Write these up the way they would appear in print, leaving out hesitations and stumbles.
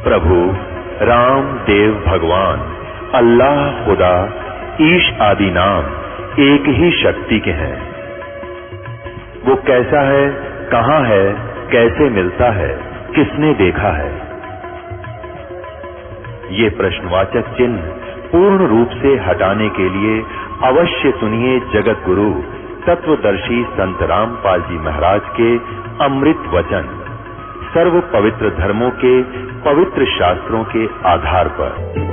प्रभु राम देव भगवान अल्लाह खुदा ईश आदि नाम एक ही शक्ति के हैं। वो कैसा है, कहां है, कैसे मिलता है, किसने देखा है? ये प्रश्नवाचक चिन्ह पूर्ण रूप से हटाने के लिए अवश्य सुनिए जगत गुरु तत्वदर्शी संत रामपाल जी महाराज के अमृत वचन, सर्व पवित्र धर्मों के पवित्र शास्त्रों के आधार पर।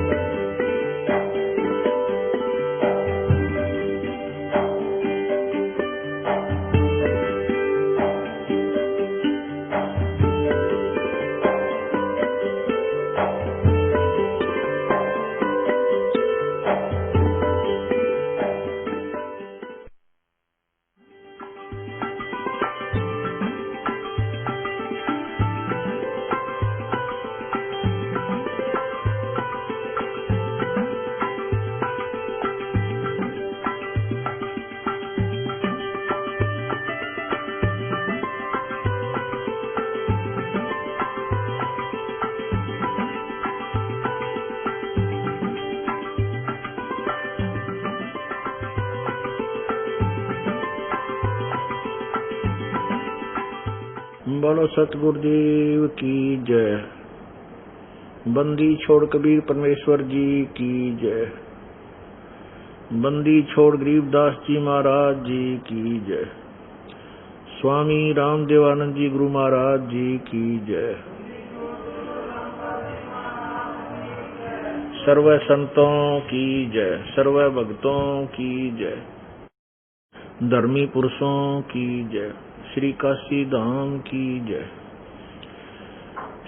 बोलो सतगुरुदेव की जय। बंदी छोड़ कबीर परमेश्वर जी की जय। बंदी छोड़ गरीबदास जी महाराज जी की जय। स्वामी रामदेवानंद जी गुरु महाराज जी की जय। सर्व संतों की जय, सर्व भक्तों की जय, धर्मी पुरुषों की जय। श्री काशी धाम की जय,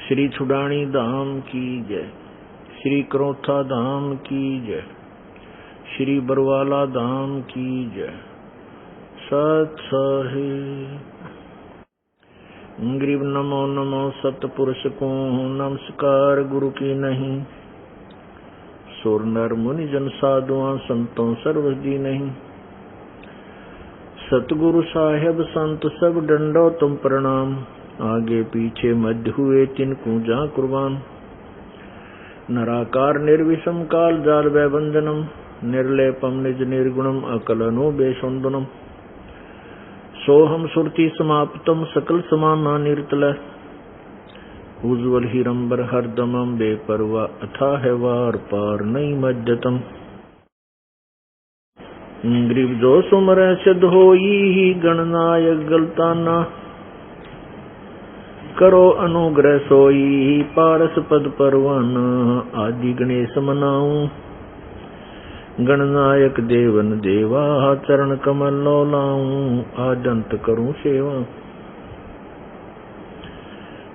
श्री छुडानी धाम की जय, श्री करोथा धाम की जय, श्री बरवाला धाम की जय। सत साहिब गरीब नमो नमो सतपुरुष को नमस्कार गुरु की नहीं। सुर नर मुनि जन साधुआं संतों सर्वजी नहीं। सतगुरु साहेब संत सब डंडो तुम प्रणाम। आगे पीछे मध्य हुए तिनको जा कुर्बान। नराकार निर्विषम काल जाल वैवंदनम। निर्लेपम निज निर्गुणम अकलनो बेसुंदनम। सोहम सुरति समाप्तम सकल समाना निर्तल। उज्ज्वल हिरंबर हरदमम बेपरवा अथा है वार पार नहीं मज्जतम। गरीब जो सुमर सिद्ध होई गणनायक गलताना। करो अनुग्रह सोई पारस पद परवाना। आदि गणेश मनाऊं गणनायक देवन देवा। चरण कमल लो लाऊं आदंत करूं सेवा।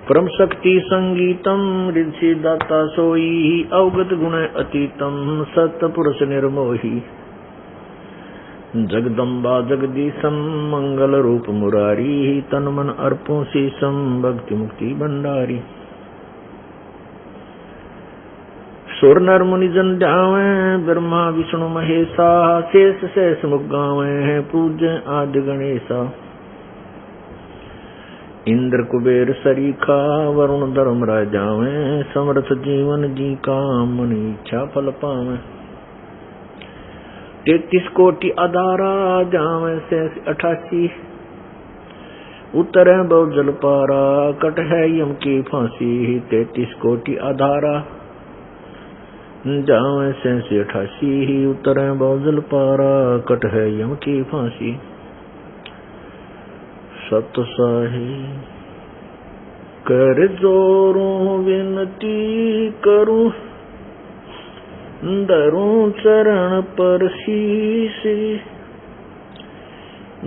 परम शक्ति संगीतम ऋषि दाता सोई। अवगत गुण अतीतम सतपुरुष निर्मोही। जगदम्बा जगदीशम मंगल रूप मुरारी। तन मन अर्पों शीशम भक्ति मुक्ति भंडारी। सुर नर मुनि जन ध्यावे ब्रह्मा विष्णु महेशा। शेष शेष मुख गावे पूज्य आदि गणेशा। इंद्र कुबेर सरीखा वरुण धर्म राजावे। समर्थ जीवन जी का मन इच्छा फल पावे। 33 कोटि आधारा जावे से 88। उतरे बहु जल पारा कट है यम की फांसी। 33 कोटि आधारा जावे से 88। उतरे बहु जल पारा कट है यम की फांसी। सत साहिब कर जोरों विनती करूं। धरूं चरण पर शीश।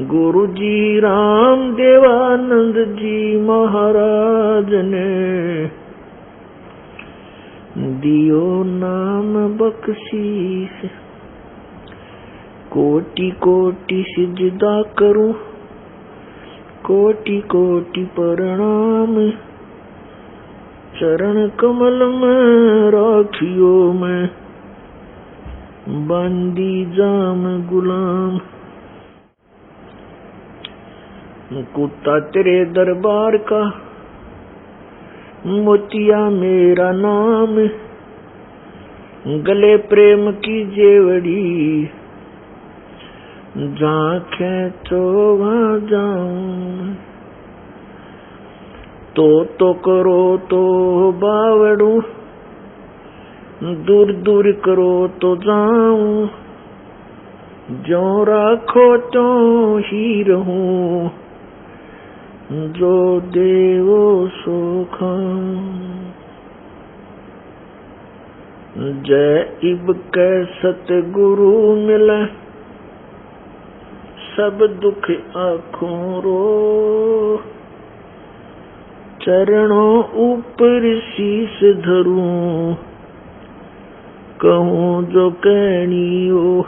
गुरु जी राम देवानंद जी महाराज ने दियो नाम बख्शीश। कोटि कोटि सिजदा करूं। कोटि कोटि प्रणाम। चरण कमल में राखियो मैं। बंदी जाम गुलाम। कुत्ता तेरे दरबार का। मोतिया मेरा नाम, गले प्रेम की जेवड़ी, जहाँ खेचो वहाँ जाऊं। तो करो तो बावड़ू, दूर दूर करो तो जाऊं। जो राखो तो ही रहूं, जो देवो सो खाऊं। जय इब कै सतगुरु मिले, सब दुख आँखों रो। चरणों ऊपर शीश धरूं, कहूँ जो कहनी हो।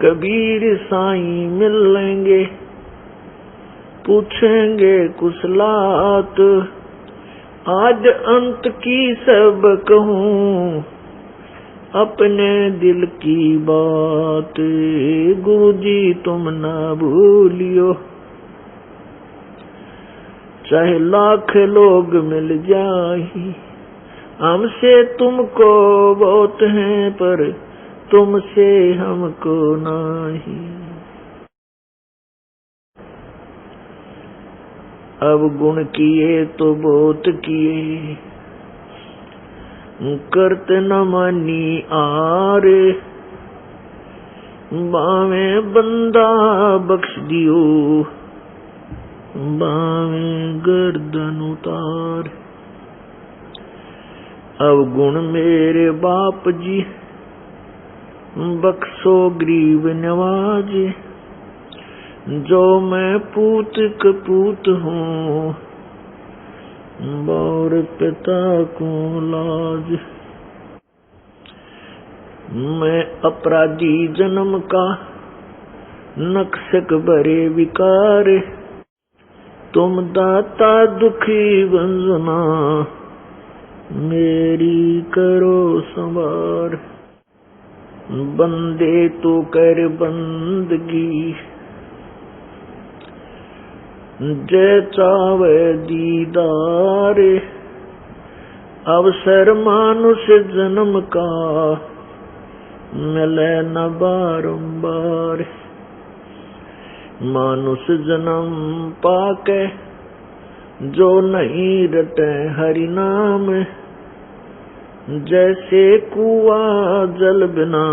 कबीर साईं मिलेंगे, पूछेंगे कुशलात। आज अंत की सब कहूँ, अपने दिल की बात। गुरुजी तुम ना भूलियो, चाहे लाख लोग मिल जाए। हमसे तुमको बहुत है, पर तुमसे हमको नहीं। अब गुण किए तो बहुत किए, करत न मानी आरे। बावे बंदा बख्श दियो, बावे गर्दन उतार। अब गुण मेरे बाप जी, बख्शो गरीब नवाजे। जो मैं पूत कपूत हूँ, और पिता को लाज। मैं अपराधी जन्म का, नक्शक भरे विकार। तुम दाता दुखी बंजना, मेरी करो संवार। बंदे तो कर बंदगी, जय चावे दीदार। अवसर मानुष जन्म का, मिले न बारंबार। मानुष जन्म पाके, जो नहीं रटे हरि नाम। जैसे कुआ जल बिना,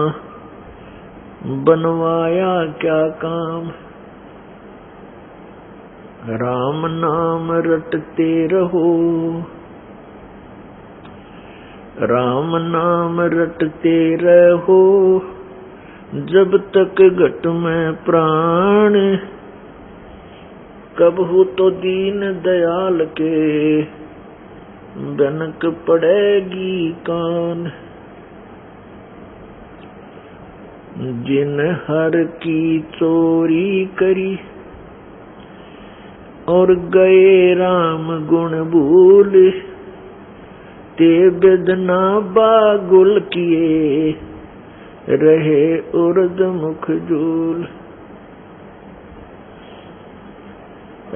बनवाया क्या काम। राम नाम रटते रहो, राम नाम रटते रहो। जब तक घट में प्राण, कबहू तो दीन दयाल के, बनक पड़ेगी कान। जिन हर की चोरी करी, और गए राम गुण भूल। ते बेदना बागुल किए, रहे उर्द मुख जूल।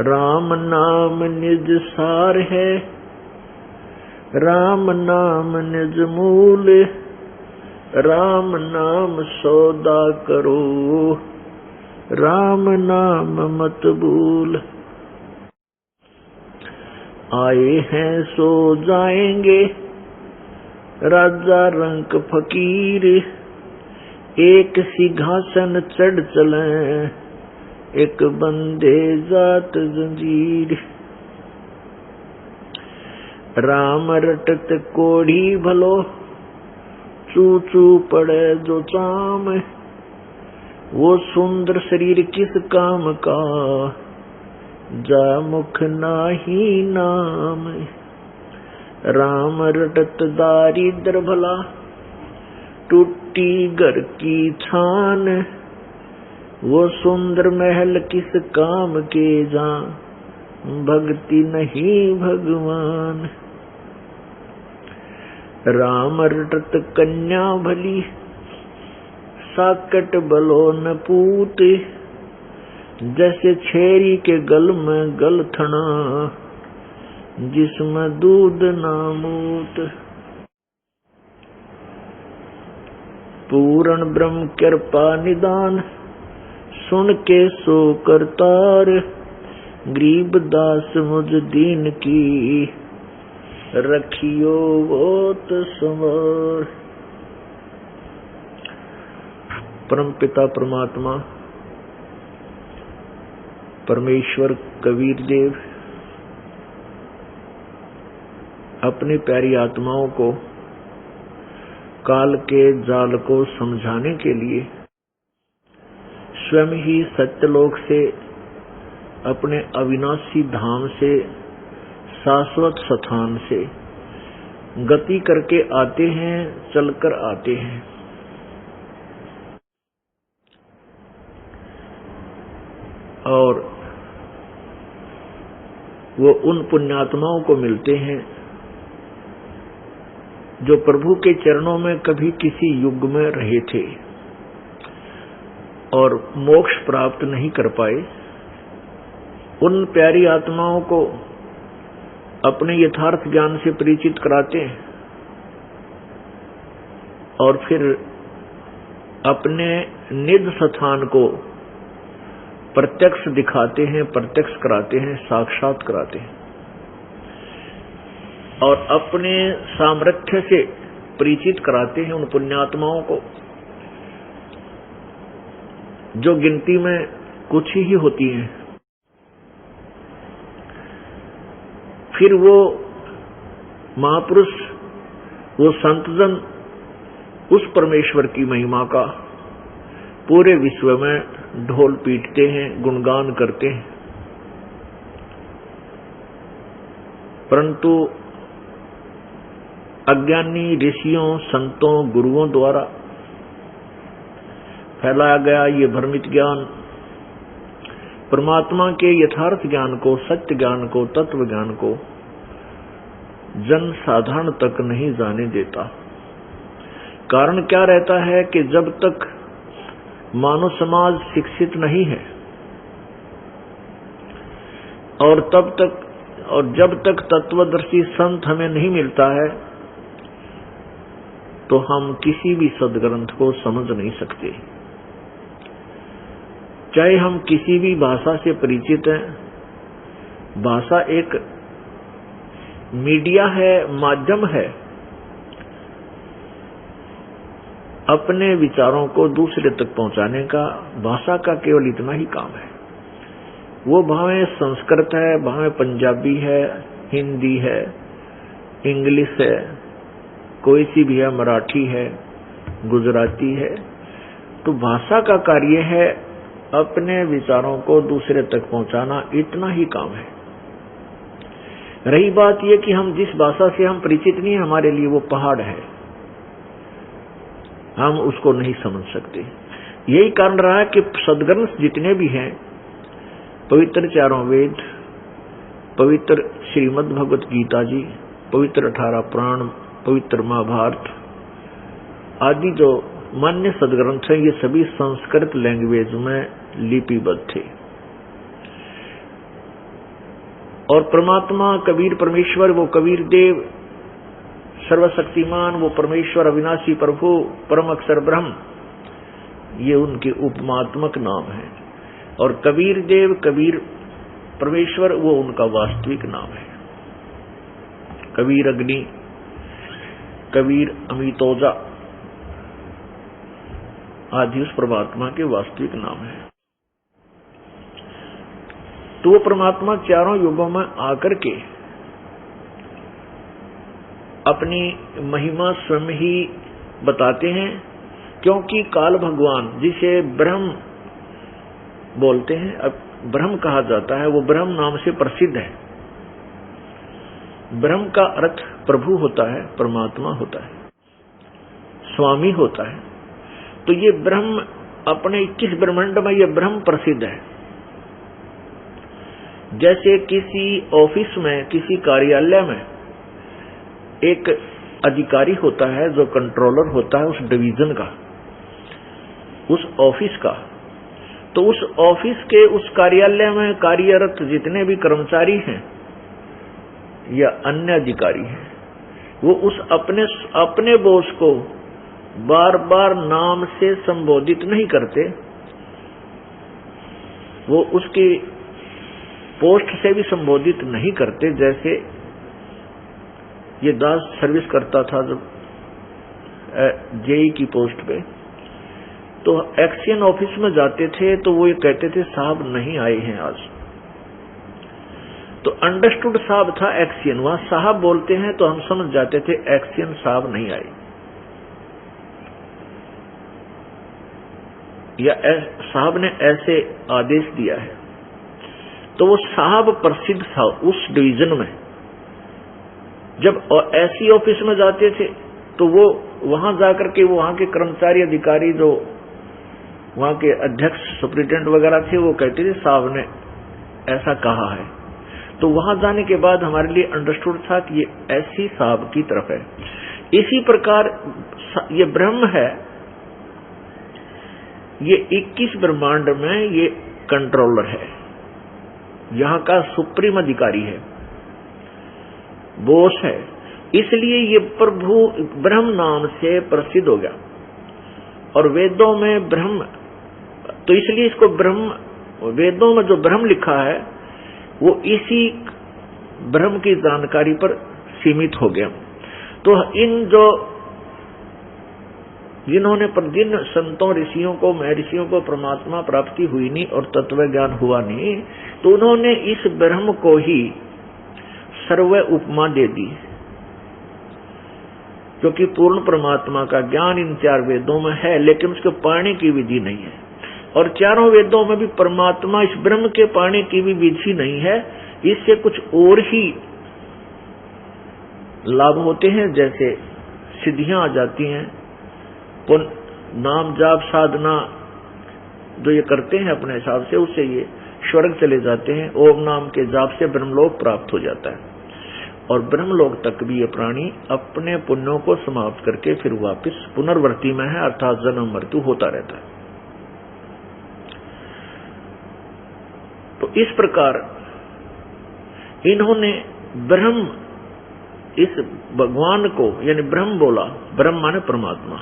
राम नाम निज सार है, राम नाम निज मूल। राम नाम सौदा करो, राम नाम मत भूल। आए हैं सो जाएंगे, राजा रंक फकीर। एक सिंहासन चढ़ चले, एक बंदे जात जंजीर। राम रटत कोढ़ी भलो, चू चू पड़े जो चाम। वो सुंदर शरीर किस काम का, जा मुख नाही नाम। राम रटत दारिद्र भला, टूटी घर की छान। वो सुंदर महल किस काम के, जा भक्ति नहीं भगवान। राम रटत कन्या भली, साकट बलो न पूत। जैसे छेरी के गल में गल थना, जिसमें दूध ना मूत। पूर्ण ब्रह्म कृपा निदान, सुन के सो करतार। गरीब दास मुझ दीन की, रखियो वोत संवार। परम पिता परमात्मा परमेश्वर कबीर देव अपनी प्यारी आत्माओं को काल के जाल को समझाने के लिए स्वयं ही सत्यलोक से, अपने अविनाशी धाम से, शाश्वत स्थान से गति करके आते हैं, चलकर आते हैं। और वो उन पुण्यात्माओं को मिलते हैं जो प्रभु के चरणों में कभी किसी युग में रहे थे और मोक्ष प्राप्त नहीं कर पाए। उन प्यारी आत्माओं को अपने यथार्थ ज्ञान से परिचित कराते हैं और फिर अपने निज स्थान को प्रत्यक्ष दिखाते हैं, प्रत्यक्ष कराते हैं, साक्षात कराते हैं और अपने सामर्थ्य से परिचित कराते हैं उन पुण्यात्माओं को जो गिनती में कुछ ही होती हैं। फिर वो महापुरुष, वो संतजन उस परमेश्वर की महिमा का पूरे विश्व में ढोल पीटते हैं, गुणगान करते हैं। परंतु अज्ञानी ऋषियों, संतों, गुरुओं द्वारा फैलाया गया ये भ्रमित ज्ञान परमात्मा के यथार्थ ज्ञान को, सत्य ज्ञान को, तत्व ज्ञान को जन साधारण तक नहीं जाने देता। कारण क्या रहता है कि जब तक मानव समाज शिक्षित नहीं है और जब तक तत्वदर्शी संत हमें नहीं मिलता है तो हम किसी भी सदग्रंथ को समझ नहीं सकते। चाहे हम किसी भी भाषा से परिचित हैं, भाषा एक मीडिया है, माध्यम है अपने विचारों को दूसरे तक पहुंचाने का। भाषा का केवल इतना ही काम है। वो भावें संस्कृत है, भावें पंजाबी है, हिंदी है, इंग्लिश है, कोई सी भी है, मराठी है, गुजराती है, तो भाषा का कार्य है अपने विचारों को दूसरे तक पहुंचाना, इतना ही काम है। रही बात यह कि हम जिस भाषा से हम परिचित नहीं, हमारे लिए वो पहाड़ है, हम उसको नहीं समझ सकते। यही कारण रहा है कि सदग्रंथ जितने भी हैं, पवित्र चारों वेद, पवित्र श्रीमद् भगवत गीता जी, पवित्र 18 पुराण, पवित्र महाभारत आदि जो मान्य सदग्रंथ हैं, ये सभी संस्कृत लैंग्वेज में लिपिबद्ध थे। और परमात्मा कबीर परमेश्वर, वो कबीर देव सर्वशक्तिमान, वो परमेश्वर अविनाशी प्रभु, परम अक्षर ब्रह्म, ये उनके उपमात्मक नाम है। और कबीर देव, कबीर परमेश्वर, वो उनका वास्तविक नाम है। कबीर अग्नि, कबीर अमितोजा आदि उस परमात्मा के वास्तविक नाम है। तो वो परमात्मा चारों युगों में आकर के अपनी महिमा स्वयं ही बताते हैं, क्योंकि काल भगवान जिसे ब्रह्म बोलते हैं, अब ब्रह्म कहा जाता है, वो ब्रह्म नाम से प्रसिद्ध है। ब्रह्म का अर्थ प्रभु होता है, परमात्मा होता है, स्वामी होता है। तो ये ब्रह्म अपने 21 ब्रह्मांड में ये ब्रह्म प्रसिद्ध है। जैसे किसी ऑफिस में, किसी कार्यालय में एक अधिकारी होता है जो कंट्रोलर होता है उस डिवीजन का, उस ऑफिस का, तो उस ऑफिस के, उस कार्यालय में कार्यरत जितने भी कर्मचारी हैं, या अन्य अधिकारी हैं, वो उस अपने बॉस को बार बार नाम से संबोधित नहीं करते, वो उसकी पोस्ट से भी संबोधित नहीं करते। जैसे ये दास सर्विस करता था जब जेई की पोस्ट पे, तो एक्शन ऑफिस में जाते थे तो वो ये कहते थे साहब नहीं आए हैं आज, तो अंडरस्टूड साहब था एक्शन, वहां साहब बोलते हैं तो हम समझ जाते थे एक्शन साहब नहीं आए, या साहब ने ऐसे आदेश दिया है। तो वो साहब प्रसिद्ध था उस डिवीजन में। जब ऐसी ऑफिस में जाते थे तो वो वहां जाकर के वहां के कर्मचारी अधिकारी जो वहां के अध्यक्ष सुप्रिटेंडेंट वगैरह थे वो कहते थे साहब ने ऐसा कहा है। तो वहां जाने के बाद हमारे लिए अंडरस्टूड था कि ये ऐसी साहब की तरफ है। इसी प्रकार ये ब्रह्म है, ये 21 ब्रह्मांड में ये कंट्रोलर है, यहाँ का सुप्रीम अधिकारी है, बॉस है। इसलिए ये प्रभु ब्रह्म नाम से प्रसिद्ध हो गया। और वेदों में ब्रह्म, तो इसलिए इसको ब्रह्म, वेदों में जो ब्रह्म लिखा है वो इसी ब्रह्म की जानकारी पर सीमित हो गया। तो इन जो जिन्होंने जिन संतों ऋषियों को, महर्षियों को परमात्मा प्राप्ति हुई नहीं और तत्व ज्ञान हुआ नहीं, तो उन्होंने इस ब्रह्म को ही सर्व उपमा दे दी, क्योंकि पूर्ण परमात्मा का ज्ञान इन 4 वेदों में है, लेकिन उसके पाने की विधि नहीं है। और चारों वेदों में भी परमात्मा इस ब्रह्म के पाने की भी विधि नहीं है। इससे कुछ और ही लाभ होते हैं, जैसे सिद्धियां आ जाती हैं, नाम जाप साधना जो ये करते हैं अपने हिसाब से, उससे ये स्वर्ग चले जाते हैं। ओम नाम के जाप से ब्रह्मलोक प्राप्त हो जाता है। और ब्रह्मलोक तक भी ये प्राणी अपने पुण्यों को समाप्त करके फिर वापस पुनर्वर्ती में है, अर्थात जन्म मृत्यु होता रहता है। तो इस प्रकार इन्होंने ब्रह्म, इस भगवान को यानी ब्रह्म बोला, ब्रह्म माने परमात्मा।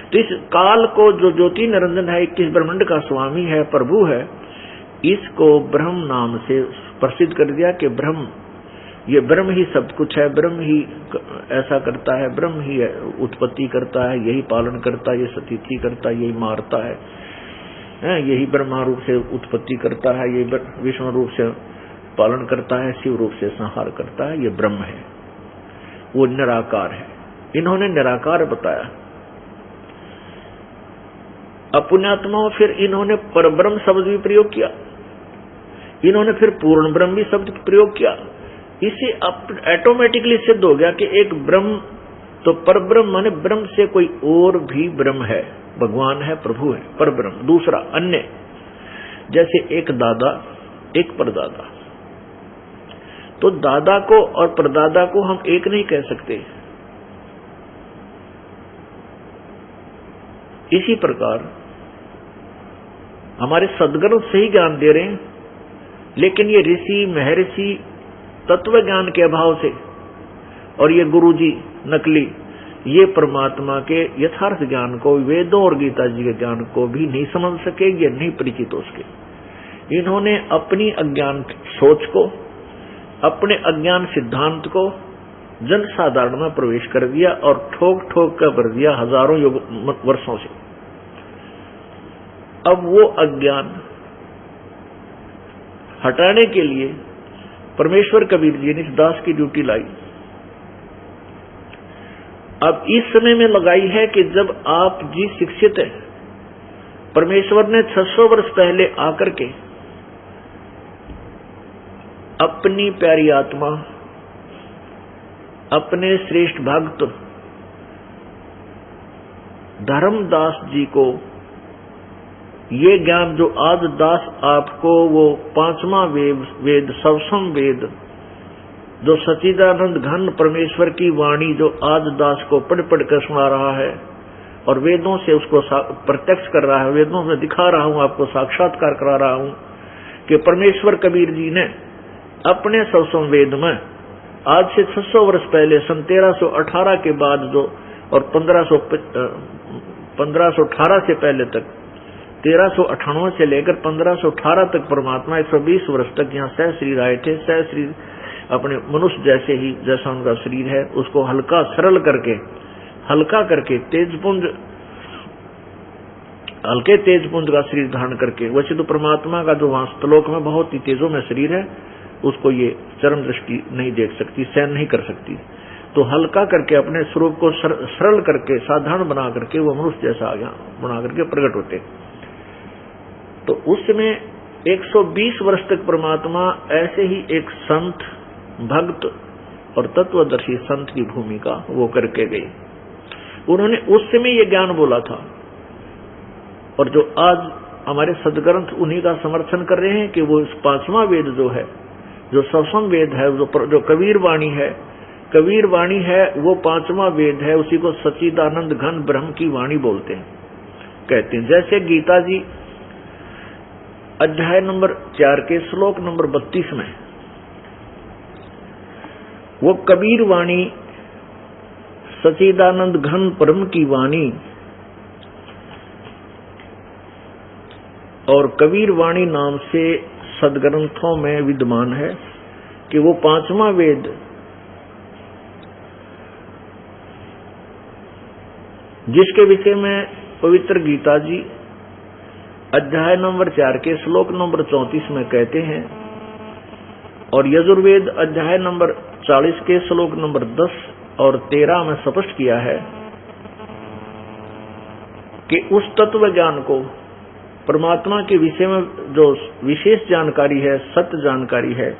तो इस काल को जो ज्योति निरंजन है, 21 ब्रह्मांड का स्वामी है, प्रभु है, इसको ब्रह्म नाम से प्रसिद्ध कर दिया कि ब्रह्म, ये ब्रह्म ही सब कुछ है, ब्रह्म ही ऐसा करता है, ब्रह्म ही उत्पत्ति करता है, यही पालन करता है, ये स्थिति करता है, यही मारता है, यही ब्रह्मा रूप से उत्पत्ति करता है, यही विष्णु रूप से पालन करता है, शिव रूप से संहार करता है, ये ब्रह्म है, वो निराकार है। इन्होंने निराकार बताया। अपुण्यात्मा फिर इन्होंने परब्रह्म शब्द भी प्रयोग किया, इन्होंने फिर पूर्ण ब्रह्म भी शब्द प्रयोग किया। इससे ऑटोमेटिकली सिद्ध हो गया कि एक ब्रह्म, तो परब्रह्म माने ब्रह्म से कोई और भी ब्रह्म है, भगवान है, प्रभु है, परब्रह्म। दूसरा अन्य, जैसे एक दादा एक परदादा, तो दादा को और परदादा को हम एक नहीं कह सकते। इसी प्रकार हमारे सदगुरु सही ज्ञान दे रहे हैं, लेकिन ये ऋषि महर्षि तत्व ज्ञान के अभाव से और ये गुरुजी नकली, ये परमात्मा के यथार्थ ज्ञान को, वेदों और गीता जी के ज्ञान को भी नहीं समझ सके, ये नहीं परिचित हो सके। इन्होंने अपनी अज्ञान सोच को, अपने अज्ञान सिद्धांत को जन साधारण में प्रवेश कर दिया और ठोक ठोक कर भर दिया हजारों वर्षों से। अब वो अज्ञान हटाने के लिए परमेश्वर कबीर जी ने इस दास की ड्यूटी लाई। अब इस समय में लगाई है कि जब आप जी शिक्षित हैं, परमेश्वर ने 600 वर्ष पहले आकर के अपनी प्यारी आत्मा, अपने श्रेष्ठ भक्त धर्मदास जी को ये ज्ञान जो आज दास आपको, वो 5वां वेद सवसम वेद, जो सच्चिदानंद घन परमेश्वर की वाणी जो आज दास को पढ़ पढ़ कर सुना रहा है और वेदों से उसको प्रत्यक्ष कर रहा है, वेदों में दिखा रहा हूं, आपको साक्षात्कार करा रहा हूं कि परमेश्वर कबीर जी ने अपने सवसम वेद में आज से 600 वर्ष पहले सन 1318 के बाद जो और 1518 से पहले तक 1398 से लेकर 1518 तक परमात्मा 120 वर्ष तक यहाँ सहशरीर आए थे। सहशरीर अपने मनुष्य जैसे ही जैसा उनका शरीर है उसको हल्का सरल करके हल्के तेजपुंज का शरीर धारण करके, वैसे तो परमात्मा का जो वहां स्तलोक में बहुत ही तेजों में शरीर है उसको ये चरम दृष्टि नहीं देख सकती, सहन नहीं कर सकती, तो हल्का करके अपने स्वरूप को सरल करके साधारण बना करके वो मनुष्य जैसा आज्ञा बना करके प्रकट होते। तो उसमें 120 वर्ष तक परमात्मा ऐसे ही एक संत भक्त और तत्वदर्शी संत की भूमिका वो करके गए। उन्होंने उस समय ये ज्ञान बोला था और जो आज हमारे सदग्रंथ उन्हीं का समर्थन कर रहे हैं कि वो इस 5वां वेद जो है, जो सवसम वेद है, जो कबीर वाणी है वो 5वां वेद है, उसी को सच्चिदानंद घन ब्रह्म की वाणी बोलते हैं, कहते हैं। जैसे गीता जी अध्याय नंबर 4 के श्लोक नंबर 32 में वो कबीर वाणी सच्चिदानंद घन ब्रह्म की वाणी और कबीर वाणी नाम से सदग्रंथों में विद्यमान है कि वो 5वां वेद जिसके विषय में पवित्र गीता जी अध्याय नंबर 4 के श्लोक नंबर 34 में कहते हैं और यजुर्वेद अध्याय नंबर 40 के श्लोक नंबर 10 और 13 में स्पष्ट किया है कि उस तत्व ज्ञान को परमात्मा के विषय में जो विशेष जानकारी है, सत्य जानकारी है,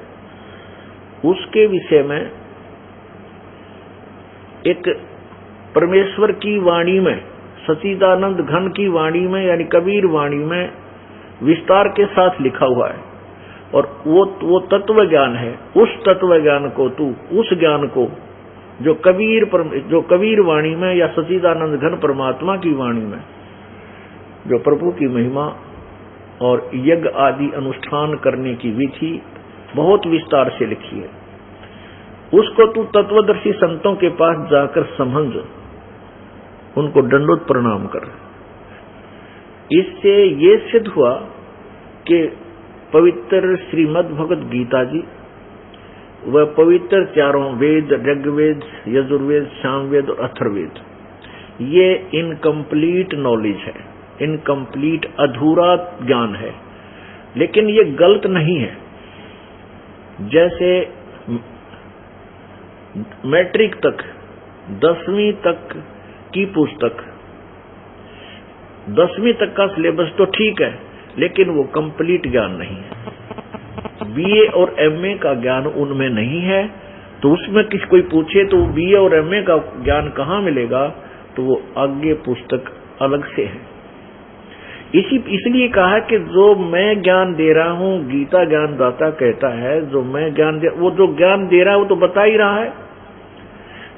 उसके विषय में एक परमेश्वर की वाणी में, सच्चिदानंद घन की वाणी में यानी कबीर वाणी में विस्तार के साथ लिखा हुआ है और वो तत्व ज्ञान है। उस तत्व ज्ञान को उस ज्ञान को जो कबीर वाणी में या सच्चिदानंद घन परमात्मा की वाणी में जो प्रभु की महिमा और यज्ञ आदि अनुष्ठान करने की विधि बहुत विस्तार से लिखी है, उसको तू तत्वदर्शी संतों के पास जाकर समझ, उनको दंडोत प्रणाम कर। इससे ये सिद्ध हुआ कि पवित्र श्रीमद् भगवद गीता जी वह पवित्र चारों वेद, ऋग्वेद, यजुर्वेद, सामवेद और अथर्ववेद, ये इनकम्प्लीट नॉलेज है, इनकम्प्लीट अधूरा ज्ञान है, लेकिन ये गलत नहीं है। जैसे मैट्रिक तक 10वीं तक की पुस्तक 10वीं तक का सिलेबस तो ठीक है, लेकिन वो कंप्लीट ज्ञान नहीं है। बीए और एमए का ज्ञान उनमें नहीं है, तो उसमें कोई पूछे तो बीए और एमए का ज्ञान कहाँ मिलेगा, तो वो आगे पुस्तक अलग से है। इसलिए कहा कि जो मैं ज्ञान दे रहा हूँ, गीता ज्ञान दाता कहता है, जो मैं ज्ञान वो जो ज्ञान दे रहा है वो तो बता ही रहा है।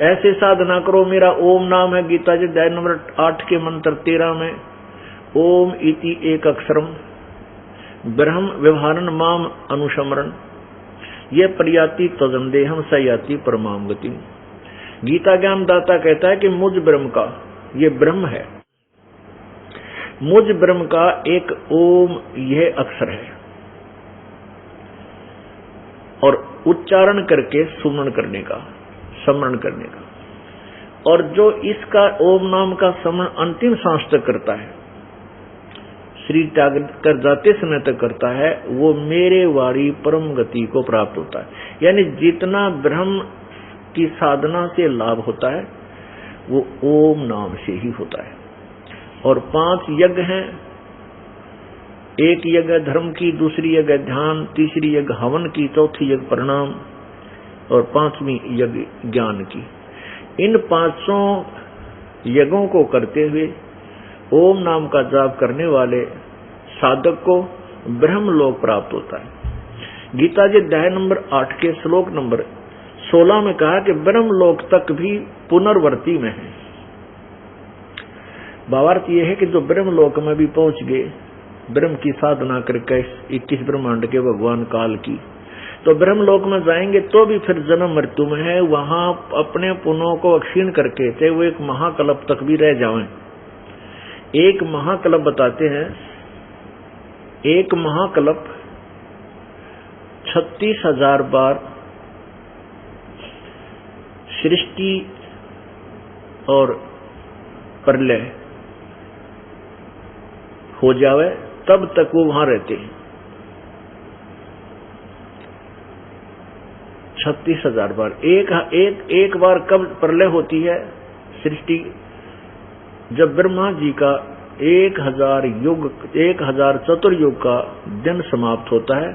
ऐसे साधना करो, मेरा ओम नाम है, गीता जी अध्याय नंबर 8 के मंत्र 13 में ओम इति एक अक्षरम ब्रह्म व्यवहारन माम अनुशमरण ये प्रयाति तजम देहम सयाति परमाम गति। गीता ज्ञान दाता कहता है कि मुझ ब्रह्म का, ये ब्रह्म है, मुझ ब्रह्म का एक ओम यह अक्षर है और उच्चारण करके सुमरण करने का, स्मरण करने का, और जो इसका ओम नाम का स्मरण अंतिम सांस तक करता है, शरीर त्याग कर जाते समय तक करता है, वो मेरे वारी परम गति को प्राप्त होता है। यानी जितना ब्रह्म की साधना से लाभ होता है वो ओम नाम से ही होता है। और 5 यज्ञ हैं, एक यज्ञ धर्म की, दूसरी यज्ञ ध्यान, तीसरी यज्ञ हवन की, चौथी यज्ञ प्रणाम और 5वीं यज्ञ ज्ञान की। इन 5 यज्ञों को करते हुए ओम नाम का जाप करने वाले साधक को ब्रह्म लोक प्राप्त होता है। गीता जी अध्याय नंबर 8 के श्लोक नंबर 16 में कहा कि ब्रह्म लोक तक भी पुनर्वर्ती में है। भावार्थ यह है कि जो ब्रह्म लोक में भी पहुंच गए, ब्रह्म की साधना करके 21 ब्रह्मांड के भगवान काल की, तो ब्रह्मलोक में जाएंगे तो भी फिर जन्म मृत्यु में है, वहां अपने पुण्यों को क्षीण करके चाहे वो एक महाकल्प तक भी रह जाएं। एक महाकल्प बताते हैं, एक महाकल्प 36,000 बार सृष्टि और प्रलय हो जावे तब तक वो वहां रहते हैं। 36,000 बार। एक बार कब प्रलय होती है सृष्टि? जब ब्रह्मा जी का 1000 चतुर्युग का दिन समाप्त होता है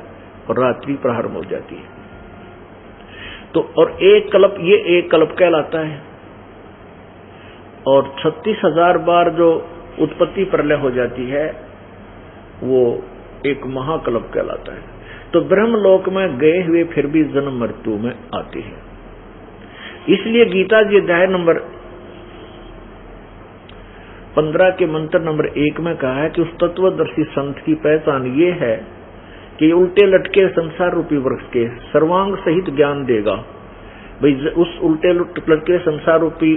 और रात्रि प्रारंभ हो जाती है। तो और एक कल्प कहलाता है। और 36,000 बार जो उत्पत्ति प्रलय हो जाती है वो एक महाकल्प कहलाता है। तो ब्रह्मलोक में गए हुए फिर भी जन्म मृत्यु में आते हैं। इसलिए गीता जी अध्याय नंबर 15 के मंत्र नंबर 1 में कहा है कि उस तत्वदर्शी संत की पहचान ये है कि उल्टे लटके संसार रूपी वृक्ष के सर्वांग सहित ज्ञान देगा। भाई उस उल्टे लटके संसार रूपी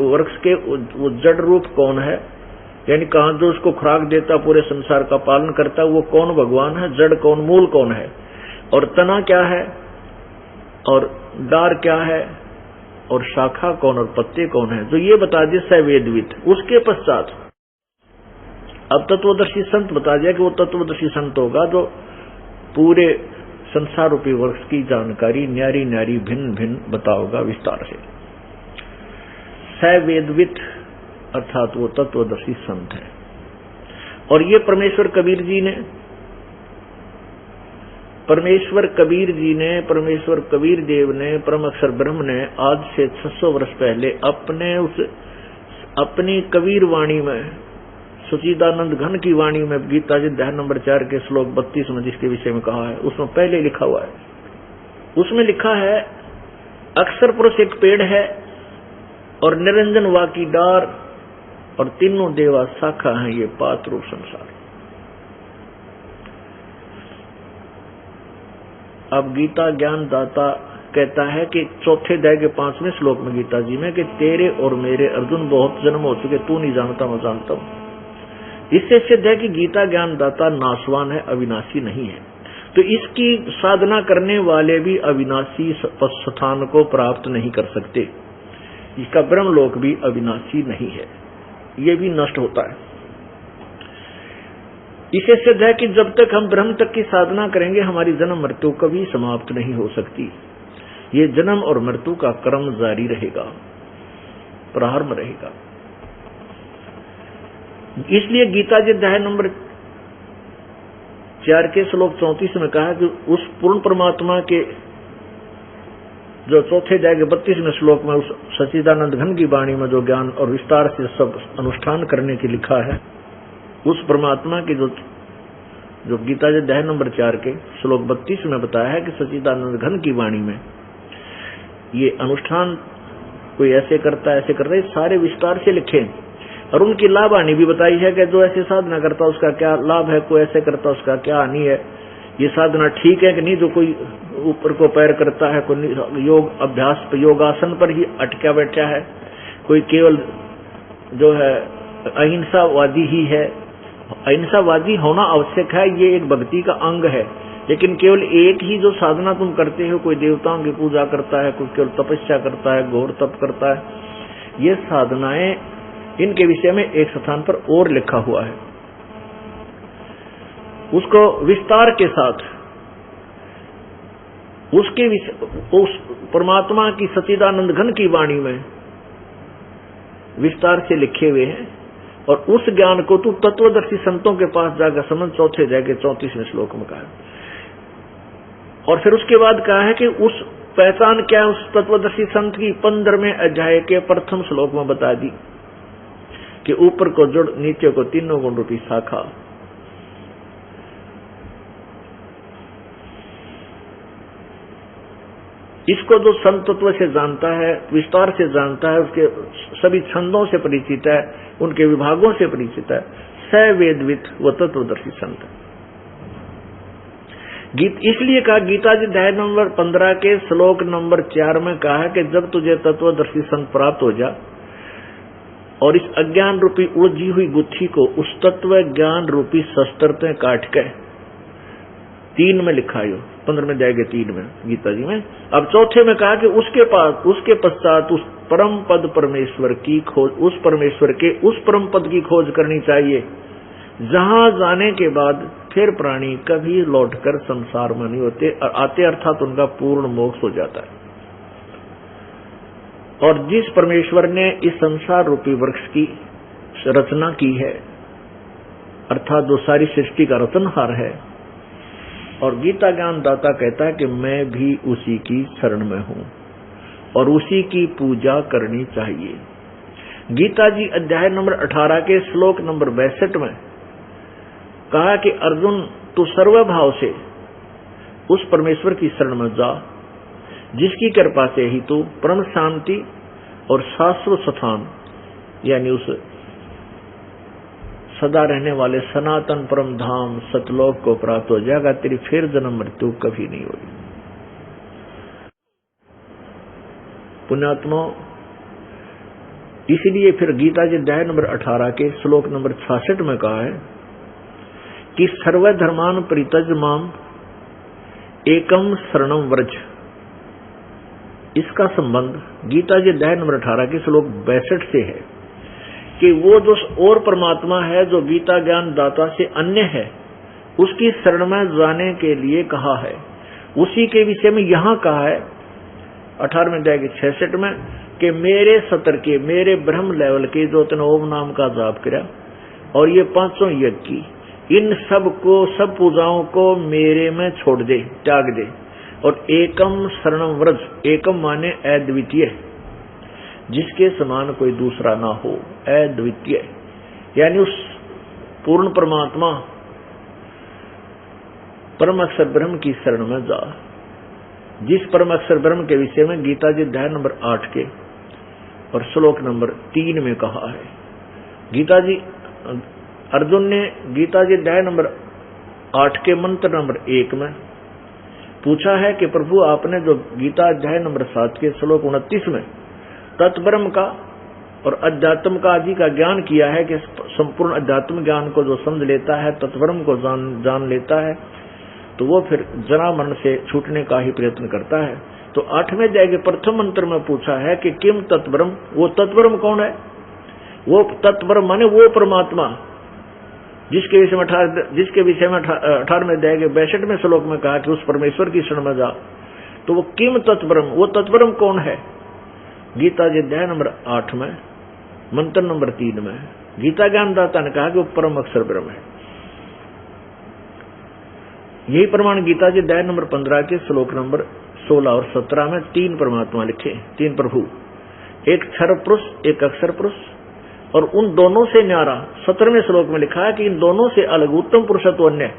वृक्ष के वो जड़ रूप कौन है, यानी कहां जो उसको खुराक देता, पूरे संसार का पालन करता, वो कौन भगवान है, जड़ कौन, मूल कौन है, और तना क्या है, और डार क्या है, और शाखा कौन और पत्ते कौन है, जो ये बता दिए सवेदवित। उसके पश्चात अब तत्वदर्शी संत बता दिया कि वो तत्वदर्शी संत होगा जो पूरे संसार रूपी वृक्ष की जानकारी न्यारी न्यारी भिन्न भिन्न बताओगा विस्तार से। सवेदवित अर्थात वो तत्वदर्शी संत है। और ये परमेश्वर कबीर कबीर देव ने, परम अक्षर ब्रह्म ने आज से 600 वर्ष पहले अपनी कबीर वाणी में, सच्चिदानंद घन की वाणी में, गीता जी अध्याय नंबर 4 के श्लोक 32 में जिसके विषय में कहा है, उसमें पहले लिखा हुआ है। उसमें लिखा है अक्षर पुरुष एक पेड़ है और निरंजन वा की डार और तीनों देवा शाखा है ये पात रूप संसार। अब गीता ज्ञान दाता कहता है कि चौथे अध्याय के 5वें श्लोक में गीता जी में कि तेरे और मेरे अर्जुन बहुत जन्म हो चुके, तू नहीं जानता मैं जानता हूं। इससे सिद्ध है कि गीता ज्ञान दाता नाशवान है, अविनाशी नहीं है। तो इसकी साधना करने वाले भी अविनाशी स्थान को प्राप्त नहीं कर सकते। इसका ब्रह्मलोक भी अविनाशी नहीं है, ये भी नष्ट होता है। इसे सिद्ध है कि जब तक हम ब्रह्म तक की साधना करेंगे हमारी जन्म मृत्यु कभी समाप्त नहीं हो सकती। ये जन्म और मृत्यु का क्रम जारी रहेगा, प्रारंभ रहेगा। इसलिए गीता जी अध्याय नंबर 4 के श्लोक 34 में कहा कि उस पूर्ण परमात्मा के जो चौथे अध्याय के 32वें श्लोक में उस सच्चिदानंद घन की वाणी में जो ज्ञान और विस्तार से सब अनुष्ठान करने की लिखा है, उस परमात्मा के जो गीता जी अध्याय नंबर 4 के श्लोक 32 में बताया है कि सच्चिदानंद घन की वाणी में ये अनुष्ठान कोई ऐसे करता है, ऐसे करता है, सारे विस्तार से लिखे और उनकी लाभ हानि भी बताई है कि जो ऐसे साधना करता है उसका क्या लाभ है, कोई ऐसे करता है उसका क्या हानि है, ये साधना ठीक है कि नहीं। जो कोई ऊपर को पैर करता है, कोई योग अभ्यास योगासन पर ही अटका बैठा है, कोई केवल जो है अहिंसावादी ही है। अहिंसावादी होना आवश्यक है, ये एक भक्ति का अंग है, लेकिन केवल एक ही जो साधना तुम करते हो, कोई देवताओं की पूजा करता है, कोई केवल तपस्या करता है, घोर तप करता है, ये साधनाएं इनके विषय में एक स्थान पर और लिखा हुआ है। उसको विस्तार के साथ उस परमात्मा की सच्चिदानंद घन की वाणी में विस्तार से लिखे हुए हैं। और उस ज्ञान को तू तत्वदर्शी संतों के पास जाकर समझ, चौथे अध्याय के 34वें श्लोक में कहा है। और फिर उसके बाद कहा है कि उस पहचान क्या है उस तत्वदर्शी संत की 15वें अध्याय के प्रथम श्लोक में बता दी कि ऊपर को जड़, नीचे को तीनों गुण रूपी शाखा। इसको जो संत तत्व से जानता है, विस्तार से जानता है, उसके सभी छंदों से परिचित है, उनके विभागों से परिचित है, सवेदवित व तत्वदर्शी संत। इसलिए कहा गीता जी अध्याय नंबर 15 के श्लोक नंबर 4 में कहा है कि जब तुझे तत्वदर्शी संत प्राप्त हो जा और इस अज्ञान रूपी उलझी हुई गुत्थी को उस तत्व ज्ञान रूपी शस्त्र से काट के 3 में लिखा है, 15 में जाएगा 3 में गीता जी में। अब चौथे में कहा कि उसके पश्चात उस परम पद परमेश्वर की खोज, उस परमेश्वर के उस परम पद की खोज करनी चाहिए जहां जाने के बाद फिर प्राणी कभी लौटकर संसार में नहीं होते और आते, अर्थात उनका पूर्ण मोक्ष हो जाता है। और जिस परमेश्वर ने इस संसार रूपी वृक्ष की रचना की है, अर्थात जो सारी सृष्टि का रचनहार है, और गीता ज्ञान दाता कहता है कि मैं भी उसी की शरण में हूं और उसी की पूजा करनी चाहिए। गीता जी अध्याय नंबर 18 के श्लोक नंबर 62 में कहा कि अर्जुन तू सर्वभाव से उस परमेश्वर की शरण में जा जिसकी कृपा से ही तू परम शांति और शाश्वत स्थान यानी उस सदा रहने वाले सनातन परम धाम सतलोक को प्राप्त हो जाएगा, तेरी फिर जन्म मृत्यु कभी नहीं होगी। पुण्यात्मा, इसलिए फिर गीता जी अध्याय नंबर 18 के श्लोक नंबर 66 में कहा है कि सर्वधर्मान परित्यज माम एकम शरणम व्रज। इसका संबंध गीता जी अध्याय नंबर 18 के श्लोक 62 से है कि वो जो और परमात्मा है जो गीता ज्ञान दाता से अन्य है, उसकी शरण में जाने के लिए कहा है। उसी के विषय में यहां कहा है 18 में जाएगी 66 में कि मेरे सतर के, मेरे ब्रह्म लेवल के जो तन ओम नाम का जाप किया और ये 500 यज्ञ की, इन सब को, सब पूजाओं को मेरे में छोड़ दे, त्याग दे, और एकम शरणम व्रज। एकम माने अद्वितीय, जिसके समान कोई दूसरा ना हो, अद्वितीय यानी उस पूर्ण परमात्मा परम अक्षर ब्रह्म की शरण में जा। जिस परम अक्षर ब्रह्म के विषय में गीता जी अध्याय नंबर 8 के और श्लोक नंबर 3 में कहा है। गीता जी अर्जुन ने गीता जी अध्याय नंबर 8 के मंत्र नंबर 1 में पूछा है कि प्रभु आपने जो गीता अध्याय नंबर 7 के श्लोक 29 में तत्ब्रह्म का और अध्यात्म का आदि का ज्ञान किया है कि संपूर्ण अध्यात्म ज्ञान को जो समझ लेता है, तत्ब्रह्म को जान लेता है, तो वो फिर जरा मन से छूटने का ही प्रयत्न करता है। तो 8वें अध्याय के प्रथम मंत्र में पूछा है कि किम तत्ब्रह्म, वो तत्ब्रह्म कौन है? वो तत्ब्रह्म माने वो परमात्मा जिसके विषय में 18वें अध्याय के 62वें श्लोक में कहा कि उस परमेश्वर की शरण में जा। तो वो किम तत्ब्रह्म, वो तत्ब्रह्म कौन है? गीता जी अध्याय नंबर 8 में मंत्र नंबर 3 में गीता ज्ञान दाता ने कहा कि वो परम अक्षर ब्रह्म है। यही प्रमाण गीता जी अध्याय नंबर 15 के श्लोक नंबर 16 और 17 में 3 परमात्मा लिखे, 3 प्रभु, एक क्षर पुरुष, एक अक्षर पुरुष, और उन दोनों से न्यारा 17वें श्लोक में लिखा है कि इन दोनों से अलग उत्तम पुरुषत्व अन्य,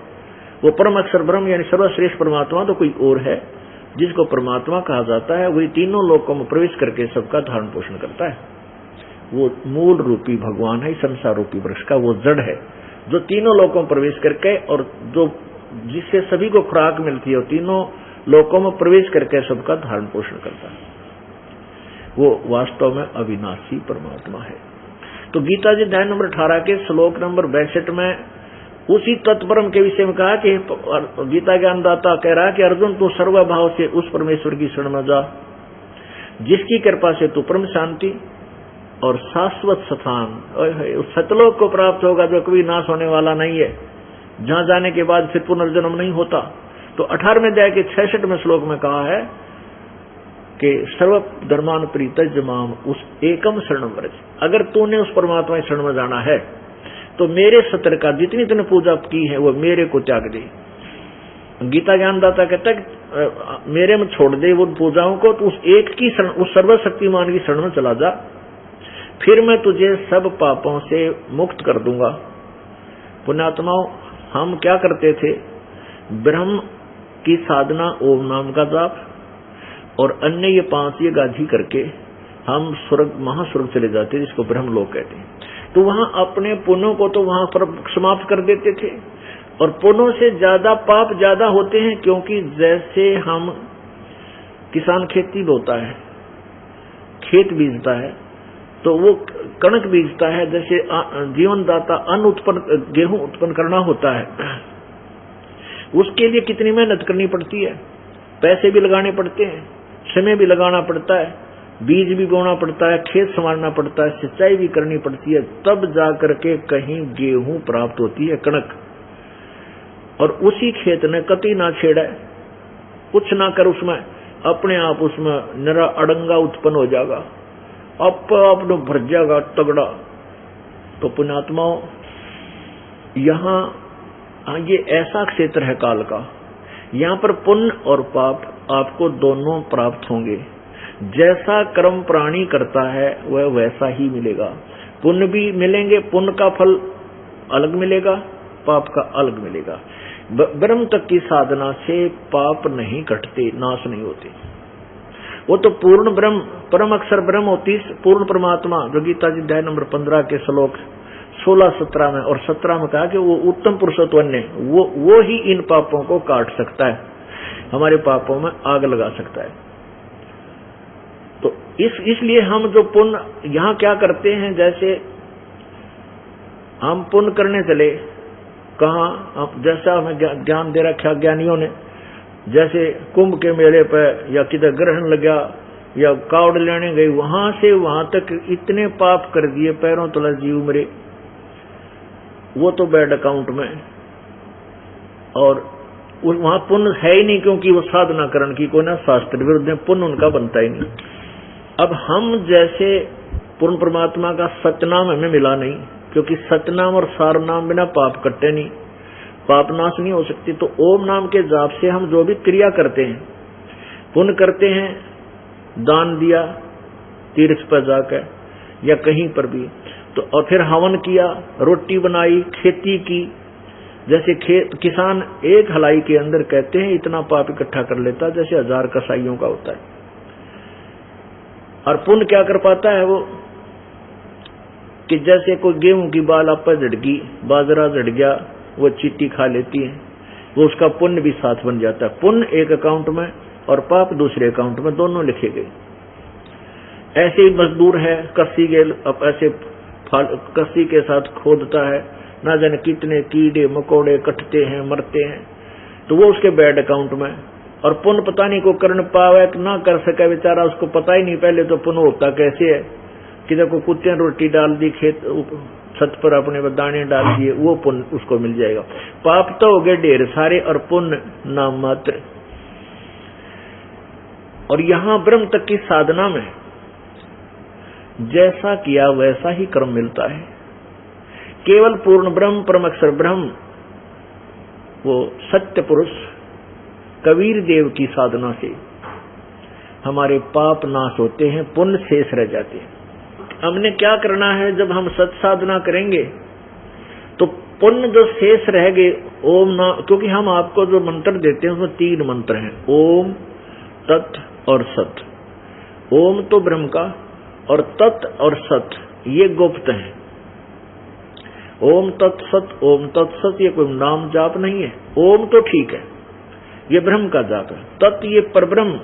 वो परम अक्षर ब्रह्म यानी सर्वश्रेष्ठ परमात्मा तो कोई और है जिसको परमात्मा कहा जाता है। वही तीनों लोकों में प्रवेश करके सबका धारण पोषण करता है। वो मूल रूपी भगवान है, संसार रूपी वृक्ष का वो जड़ है जो तीनों लोकों में प्रवेश करके और जो जिससे सभी को खुराक मिलती है, और तीनों लोकों में प्रवेश करके सबका धारण पोषण करता है। वो वास्तव में अविनाशी परमात्मा है। तो गीता जी अध्याय नंबर 18 के श्लोक नंबर 62 में उसी तत्ब्रह्म के विषय में कहा कि गीता ज्ञान दाता कह रहा है कि अर्जुन तू सर्वभाव से उस परमेश्वर की शरण में जा जिसकी कृपा से तू परम शांति और शाश्वत स्थान उस सतलोक को प्राप्त होगा जो कभी नाश होने वाला नहीं है, जहां जाने के बाद फिर पुनर्जन्म नहीं होता। तो 18वें अध्याय के 66वें श्लोक में कहा है कि सर्व धर्मान परित्यज माम उस एकम शरणम व्रज। अगर तूने उस परमात्मा की शरण में जाना है तो मेरे सत्र का जितनी तूने पूजा की है वो मेरे को त्याग दे। गीता ज्ञानदाता कहता है मेरे में छोड़ दे वो पूजाओं को, तो उस एक की शरण, उस सर्वशक्तिमान की शरण में चला जा, फिर मैं तुझे सब पापों से मुक्त कर दूंगा। पुण्यात्माओं, हम क्या करते थे? ब्रह्म की साधना, ओम नाम का जाप और अन्य ये 5 ये गाजी करके हम स्वर्ग, महास्वर्ग चले जाते, जिसको ब्रह्म लोक कहते हैं। तो वहां अपने पुण्यों को तो वहां पर समाप्त कर देते थे। और पुण्यों से ज्यादा पाप ज्यादा होते हैं, क्योंकि जैसे हम किसान खेती बोता है, खेत बीजता है, तो वो कणक बीजता है, जैसे जीवनदाता अन्न उत्पन्न, गेहूं उत्पन्न करना होता है, उसके लिए कितनी मेहनत करनी पड़ती है, पैसे भी लगाने पड़ते हैं, समय भी लगाना पड़ता है, बीज भी बोना पड़ता है, खेत संभालना पड़ता है, सिंचाई भी करनी पड़ती है, तब जाकर के कहीं गेहूं प्राप्त होती है, कणक। और उसी खेत ने कति ना छेड़ा, कुछ ना कर, उसमें अपने आप उसमें निरा अड़ंगा उत्पन्न हो जाएगा, अपने भर जाएगा तगड़ा। तो पुण्यात्माओं, यहाँ ये ऐसा क्षेत्र है काल का, यहाँ पर पुण्य और पाप आपको दोनों प्राप्त होंगे। जैसा कर्म प्राणी करता है वह वैसा ही मिलेगा। पुण्य भी मिलेंगे, पुण्य का फल अलग मिलेगा, पाप का अलग मिलेगा। ब्रह्म तक की साधना से पाप नहीं कटते, नाश नहीं होते। वो तो पूर्ण ब्रह्म, परम अक्षर ब्रह्म होती, पूर्ण परमात्मा, जो गीता जी अध्याय नंबर 15 के श्लोक 16-17 में और 17 में कहा कि वो उत्तम पुरुषोत्तम है, वो ही इन पापों को काट सकता है, हमारे पापों में आग लगा सकता है। तो इसलिए हम जो पुण्य यहाँ क्या करते हैं, जैसे हम पुण्य करने चले, कहाँ, जैसा हमें ज्ञान दे रखा ज्ञानियों ने, जैसे कुंभ के मेले पर या किधर ग्रहण लगा या कावड़ लेने गई, वहां से वहां तक इतने पाप कर दिए, पैरों तले जीव मरे, वो तो बैड अकाउंट में, और वहां पुण्य है ही नहीं, क्योंकि वो साधना करण की कोई ना शास्त्र विरुद्ध पुण्य उनका बनता ही नहीं। अब हम जैसे पूर्ण परमात्मा का सतनाम हमें मिला नहीं, क्योंकि सतनाम और सार नाम बिना पाप कटते नहीं, पाप नाश नहीं हो सकती। तो ओम नाम के जाप से हम जो भी क्रिया करते हैं, पुण्य करते हैं, दान दिया तीर्थ पर जाकर या कहीं पर भी, तो और फिर हवन किया, रोटी बनाई, खेती की, जैसे किसान एक हलाई के अंदर कहते हैं इतना पाप इकट्ठा कर लेता जैसे 1000 कसाईयों का होता है। और पुण्य क्या कर पाता है वो, कि जैसे कोई गेहूं की बाल आप पर झड़ गई, बाजरा झड़ गया, वो चीटी खा लेती है, वो उसका पुण्य भी साथ बन जाता है। पुण्य एक अकाउंट में और पाप दूसरे अकाउंट में, दोनों लिखे गए। ऐसे ही मजदूर है, कस्सी के साथ खोदता है, ना जाने कितने कीड़े मकोड़े कटते हैं, मरते हैं, तो वो उसके बैड अकाउंट में। और पुण्य पता नहीं को कर पावे ना कर सके बेचारा, उसको पता ही नहीं पहले तो पुण्य होता कैसे है। किधर को कुत्ते ने रोटी डाल दी, खेत छत पर अपने दाने डाल दिए, वो पुण्य उसको मिल जाएगा। पाप तो हो गए ढेर सारे और पुण्य नाम मात्र। और यहां ब्रह्म तक की साधना में जैसा किया वैसा ही कर्म मिलता है। केवल पूर्ण ब्रह्म, परम अक्षर ब्रह्म, वो सत्य पुरुष कबीर देव की साधना से हमारे पाप नाश होते हैं, पुण्य शेष रह जाते हैं। हमने क्या करना है, जब हम सत साधना करेंगे तो पुण्य जो शेष रह गए ओम ना, क्योंकि हम आपको जो मंत्र देते हैं उसमें 3 मंत्र हैं, ओम, तत् और सत। ओम तो ब्रह्म का और तत् और सत ये गुप्त है। ओम तत्सत, ओम तत्सत ये कोई नाम जाप नहीं है। ओम तो ठीक है, ये ब्रह्म का जाप है। तत् ये परब्रह्म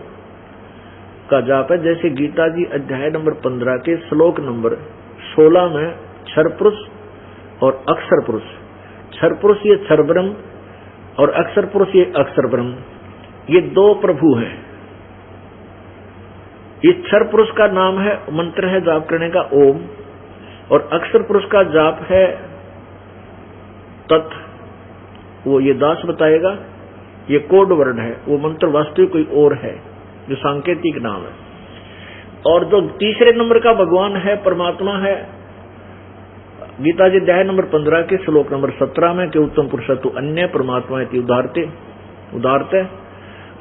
का जाप है। जैसे गीता जी अध्याय नंबर 15 के श्लोक नंबर 16 में क्षर पुरुष और अक्षर पुरुष, क्षर पुरुष ये क्षर ब्रह्म और अक्षर पुरुष ये अक्षर ब्रह्म, ये 2 प्रभु हैं। इस क्षर पुरुष का नाम है, मंत्र है जाप करने का ओम, और अक्षर पुरुष का जाप है तत्। वो ये दास बताएगा, ये कोड वर्ड है, वो मंत्र वास्तविक कोई और है जो सांकेतिक नाम है। और जो तीसरे नंबर का भगवान है, परमात्मा है, गीता जी अध्याय नंबर 15 के श्लोक नंबर 17 में कि उत्तम पुरुषत्व अन्य परमात्मा उदारते।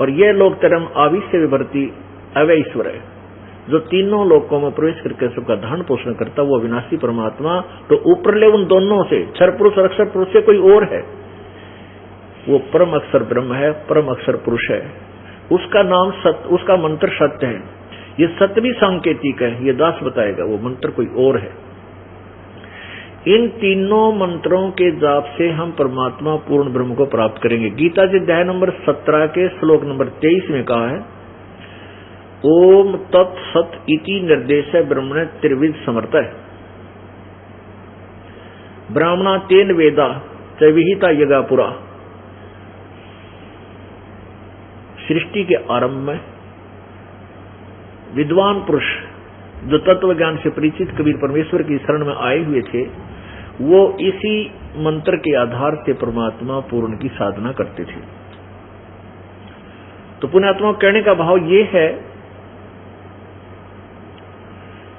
और ये लोक तरम आविश्य विभर्ति अवय ईश्वर है, जो तीनों लोकों में प्रवेश करके सबका धारण पोषण करता, वो अविनाशी परमात्मा। तो ऊपर ले उन दोनों से, क्षर पुरुष और अक्षर पुरुष से कोई और है, वो परम अक्षर ब्रह्म है, परम अक्षर पुरुष है। उसका नाम सत्य, उसका मंत्र सत्य है। ये सत्य भी सांकेतिक है, ये दास बताएगा, वो मंत्र कोई और है। इन तीनों मंत्रों के जाप से हम परमात्मा पूर्ण ब्रह्म को प्राप्त करेंगे। गीता जी अध्याय नंबर 17 के श्लोक नंबर 23 में कहा है, ओम तत्सत इति निर्देश ब्रह्मण त्रिविध समर्थ है, ब्राह्मणा तेन वेदा च विहिता यगा पुरा। सृष्टि के आरंभ में विद्वान पुरुष जो तत्व ज्ञान से परिचित कबीर परमेश्वर की शरण में आए हुए थे, वो इसी मंत्र के आधार से परमात्मा पूर्ण की साधना करते थे। तो पुण्यात्मा कहने का भाव ये है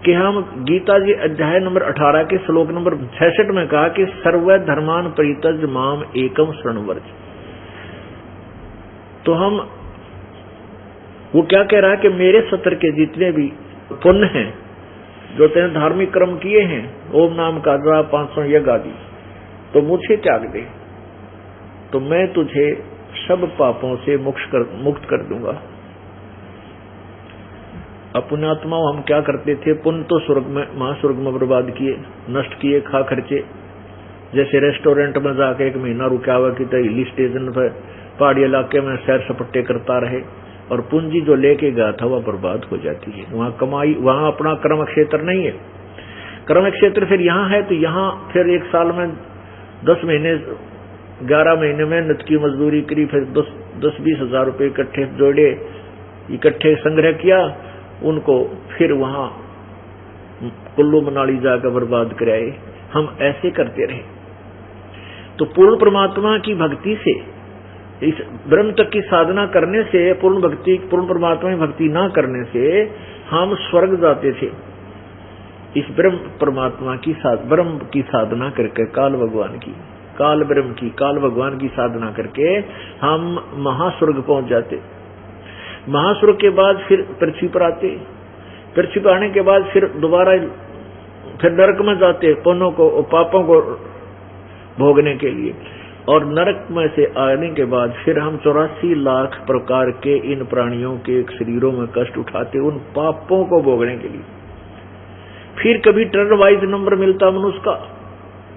कि हम गीता जी अध्याय नंबर 18 के श्लोक नंबर 66 में कहा कि सर्व धर्मान परित्यज माम एकम शरणं व्रज। तो हम वो क्या कह रहा है कि मेरे सत्र के जितने भी पुण्य हैं, जो तेने धार्मिक कर्म किए हैं, ओम नाम का जाप 500 यज्ञ आदि, तो मुझे त्याग दे, तो मैं तुझे सब पापों से मुक्त कर दूंगा। पुण्यात्मा हम क्या करते थे, पुण्य तो स्वर्ग में, महास्वर्ग में बर्बाद किए, नष्ट किए, खा खर्चे। जैसे रेस्टोरेंट में जाके 1 महीना रुका हुआ कि हिल स्टेशन पर पहाड़ी इलाके में सैर सपट्टे करता रहे, और पूंजी जो लेके गया था वह बर्बाद हो जाती है। वहां कमाई, वहां अपना कर्म क्षेत्र नहीं है। कर्म क्षेत्र फिर यहाँ है, तो यहाँ फिर 1 साल में 10 महीने 11 महीने मेहनत की, मजदूरी करी, फिर 10-20 हजार रुपये इकट्ठे जोड़े, इकट्ठे संग्रह किया, उनको फिर वहां कुल्लू मनाली जाकर बर्बाद कराए। हम ऐसे करते रहे। तो पूर्ण परमात्मा की भक्ति से, इस ब्रह्म तक की साधना करने से, पूर्ण परमात्मा की भक्ति ना करने से हम स्वर्ग जाते थे। इस ब्रह्म परमात्मा की ब्रह्म की साधना करके, काल भगवान की, काल ब्रह्म की, काल भगवान की साधना करके हम महास्वर्ग पहुंच जाते। महास्वर्ग के बाद फिर पृथ्वी पर आते, पृथ्वी पर आने के बाद फिर दोबारा फिर नरक में जाते, पुण्यों को, पापों को भोगने के लिए। और नरक में से आने के बाद फिर हम 84 लाख प्रकार के इन प्राणियों के शरीरों में कष्ट उठाते, उन पापों को भोगने के लिए। फिर कभी टर्न वाइज नंबर मिलता मनुष्य का।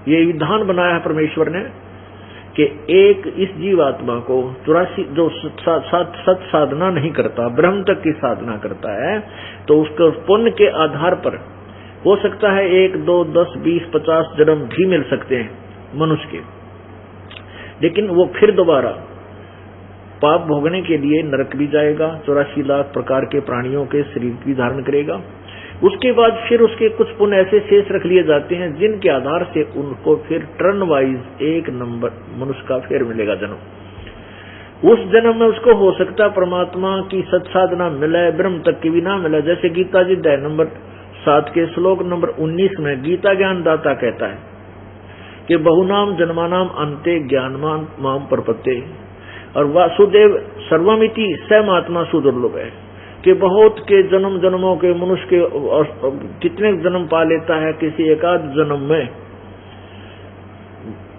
ये विधान बनाया है परमेश्वर ने कि एक इस जीवात्मा को 84 जो सत साधना नहीं करता, ब्रह्म तक की साधना करता है, तो उसको पुण्य के आधार पर हो सकता है 1, 2, 10, 20, 50 जन्म भी मिल सकते हैं मनुष्य के, लेकिन वो फिर दोबारा पाप भोगने के लिए नरक भी जाएगा, 84 लाख प्रकार के प्राणियों के शरीर भी धारण करेगा। उसके बाद फिर उसके कुछ पुण्य ऐसे शेष रख लिए जाते हैं जिनके आधार से उनको फिर टर्न वाइज एक नंबर मनुष्य का फिर मिलेगा जन्म। उस जन्म में उसको हो सकता है परमात्मा की सत्साधना मिले, ब्रह्म तक की भी ना मिले। जैसे गीता जी अध्याय नंबर 7 के श्लोक नंबर 19 में गीता ज्ञान दाता कहता है कि बहुनाम जन्मानाम अंते ज्ञानमान माम प्रपत्ते, और वासुदेव सर्वमिति समात्मा सुदुर्लभ है कि बहुत के जन्म जन्मों के मनुष्य के कितने जन्म पा लेता है, किसी एकाध जन्म में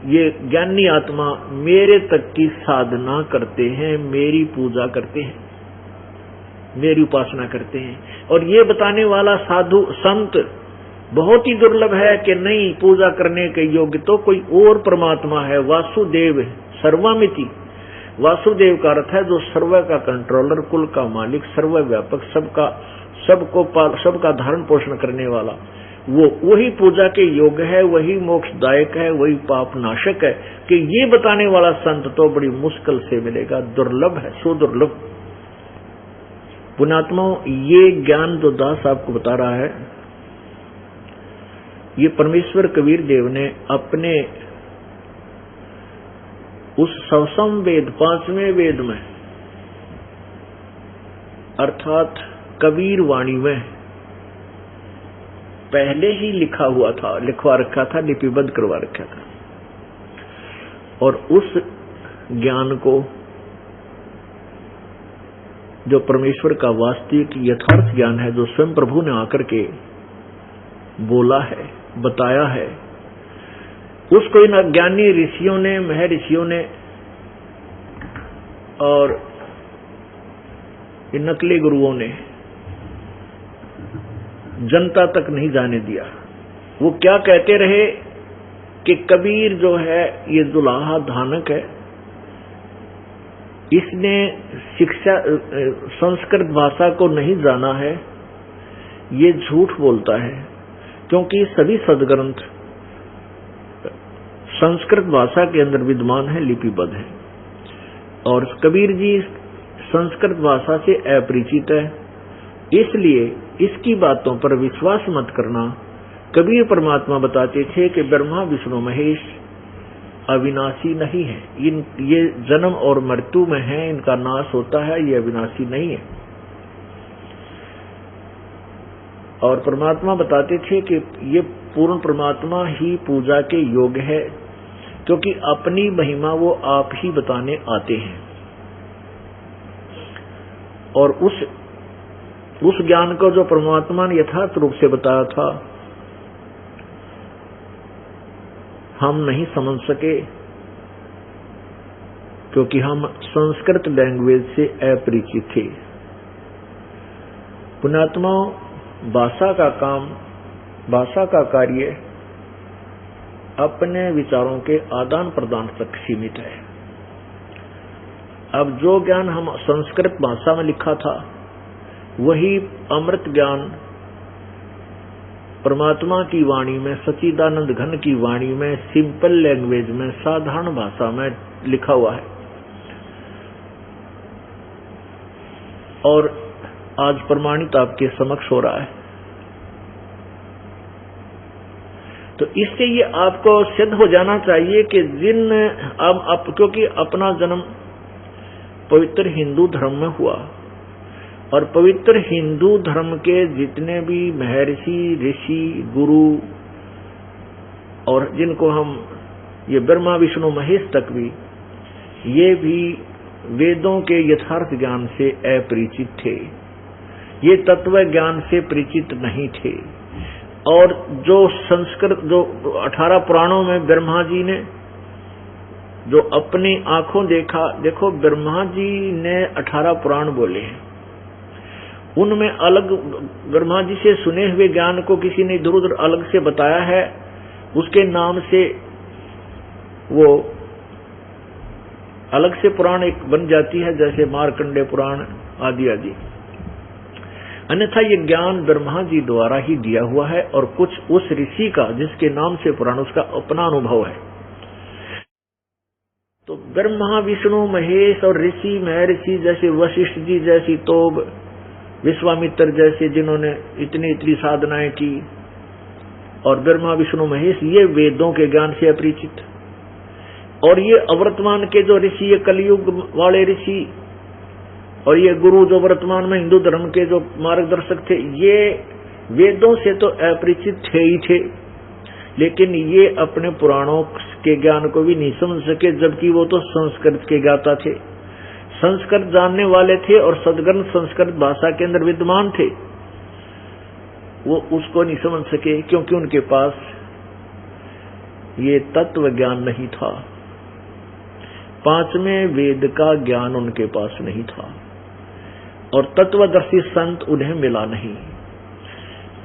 ये ज्ञानी आत्मा मेरे तक की साधना करते हैं, मेरी पूजा करते हैं, मेरी उपासना करते हैं। और ये बताने वाला साधु संत बहुत ही दुर्लभ है कि नहीं, पूजा करने के योग्य तो कोई और परमात्मा है। वासुदेव सर्वमिति, वासुदेव का अर्थ है जो सर्व का कंट्रोलर, कुल का मालिक, सर्वव्यापक, सबका धारण पोषण करने वाला, वो वही पूजा के योग्य है, वही मोक्षदायक है, वही पाप नाशक है। कि ये बताने वाला संत तो बड़ी मुश्किल से मिलेगा, दुर्लभ है, सुदुर्लभ। पुण्यात्माओं, ये ज्ञान जो दास आपको बता रहा है, ये परमेश्वर कबीर देव ने अपने उस सवसम वेद, 5वें वेद में, अर्थात कबीर वाणी में पहले ही लिखवा रखा था, लिपिबद्ध करवा रखा था। और उस ज्ञान को, जो परमेश्वर का वास्तविक यथार्थ ज्ञान है, जो स्वयं प्रभु ने आकर के बोला है, बताया है, उसको इन ज्ञानी ऋषियों ने, महर्षियों ने और इन नकली गुरुओं ने जनता तक नहीं जाने दिया। वो क्या कहते रहे कि कबीर जो है ये दुल्हा धानक है, इसने शिक्षा संस्कृत भाषा को नहीं जाना है, ये झूठ बोलता है, क्योंकि सभी सदग्रंथ संस्कृत भाषा के अंदर विद्यमान है, लिपिबद्ध है। और कबीर जी संस्कृत भाषा से अपरिचित है, इसलिए इसकी बातों पर विश्वास मत करना। कबीर परमात्मा बताते थे कि ब्रह्मा विष्णु महेश अविनाशी नहीं है, ये जन्म और मृत्यु में है, इनका नाश होता है, ये अविनाशी नहीं है। और परमात्मा बताते थे कि ये पूर्ण परमात्मा ही पूजा के योग्य है, क्योंकि अपनी महिमा वो आप ही बताने आते हैं। और उस ज्ञान को जो परमात्मा ने यथार्थ रूप से बताया था, हम नहीं समझ सके, क्योंकि हम संस्कृत लैंग्वेज से अपरिचित थे। पुण्यात्मा, भाषा का कार्य अपने विचारों के आदान प्रदान तक सीमित है। अब जो ज्ञान हम संस्कृत भाषा में लिखा था, वही अमृत ज्ञान परमात्मा की वाणी में, सच्चिदानंद घन की वाणी में, सिंपल लैंग्वेज में, साधारण भाषा में लिखा हुआ है। और आज प्रमाणित आपके समक्ष हो रहा है। तो इससे ये आपको सिद्ध हो जाना चाहिए कि क्योंकि अपना जन्म पवित्र हिंदू धर्म में हुआ, और पवित्र हिंदू धर्म के जितने भी महर्षि, ऋषि, गुरु, और जिनको हम ये ब्रह्मा विष्णु महेश तक भी, ये भी वेदों के यथार्थ ज्ञान से अपरिचित थे, ये तत्व ज्ञान से परिचित नहीं थे। और जो 18 पुराणों में ब्रह्मा जी ने जो अपनी आंखों देखा, देखो ब्रह्मा जी ने 18 पुराण बोले हैं, उनमें अलग ब्रह्मा जी से सुने हुए ज्ञान को किसी ने इधर उधर अलग से बताया है, उसके नाम से वो अलग से पुराण एक बन जाती है, जैसे मार्कंडेय पुराण आदि आदि। अन्यथा ये ज्ञान ब्रह्मा जी द्वारा ही दिया हुआ है, और कुछ उस ऋषि का जिसके नाम से पुराण, उसका अपना अनुभव है। तो ब्रह्मा विष्णु महेश और ऋषि महर्षि जैसे वशिष्ठ जी जैसी तोब, विश्वामित्र जैसे जिन्होंने इतनी साधनाएं की, और ब्रह्मा विष्णु महेश ये वेदों के ज्ञान से अपरिचित। और ये अवर्तमान के जो ऋषि, ये कलयुग वाले ऋषि, और ये गुरु जो वर्तमान में हिंदू धर्म के जो मार्गदर्शक थे, ये वेदों से तो अपरिचित थे ही थे, लेकिन ये अपने पुराणों के ज्ञान को भी नहीं समझ सके, जबकि वो तो संस्कृत के ज्ञाता थे, संस्कृत जानने वाले थे, और सदग्रंथ संस्कृत भाषा के अंदर विद्यमान थे। वो उसको नहीं समझ सके, क्योंकि उनके पास ये तत्व ज्ञान नहीं था, 5वें वेद का ज्ञान उनके पास नहीं था, और तत्वदर्शी संत उन्हें मिला नहीं।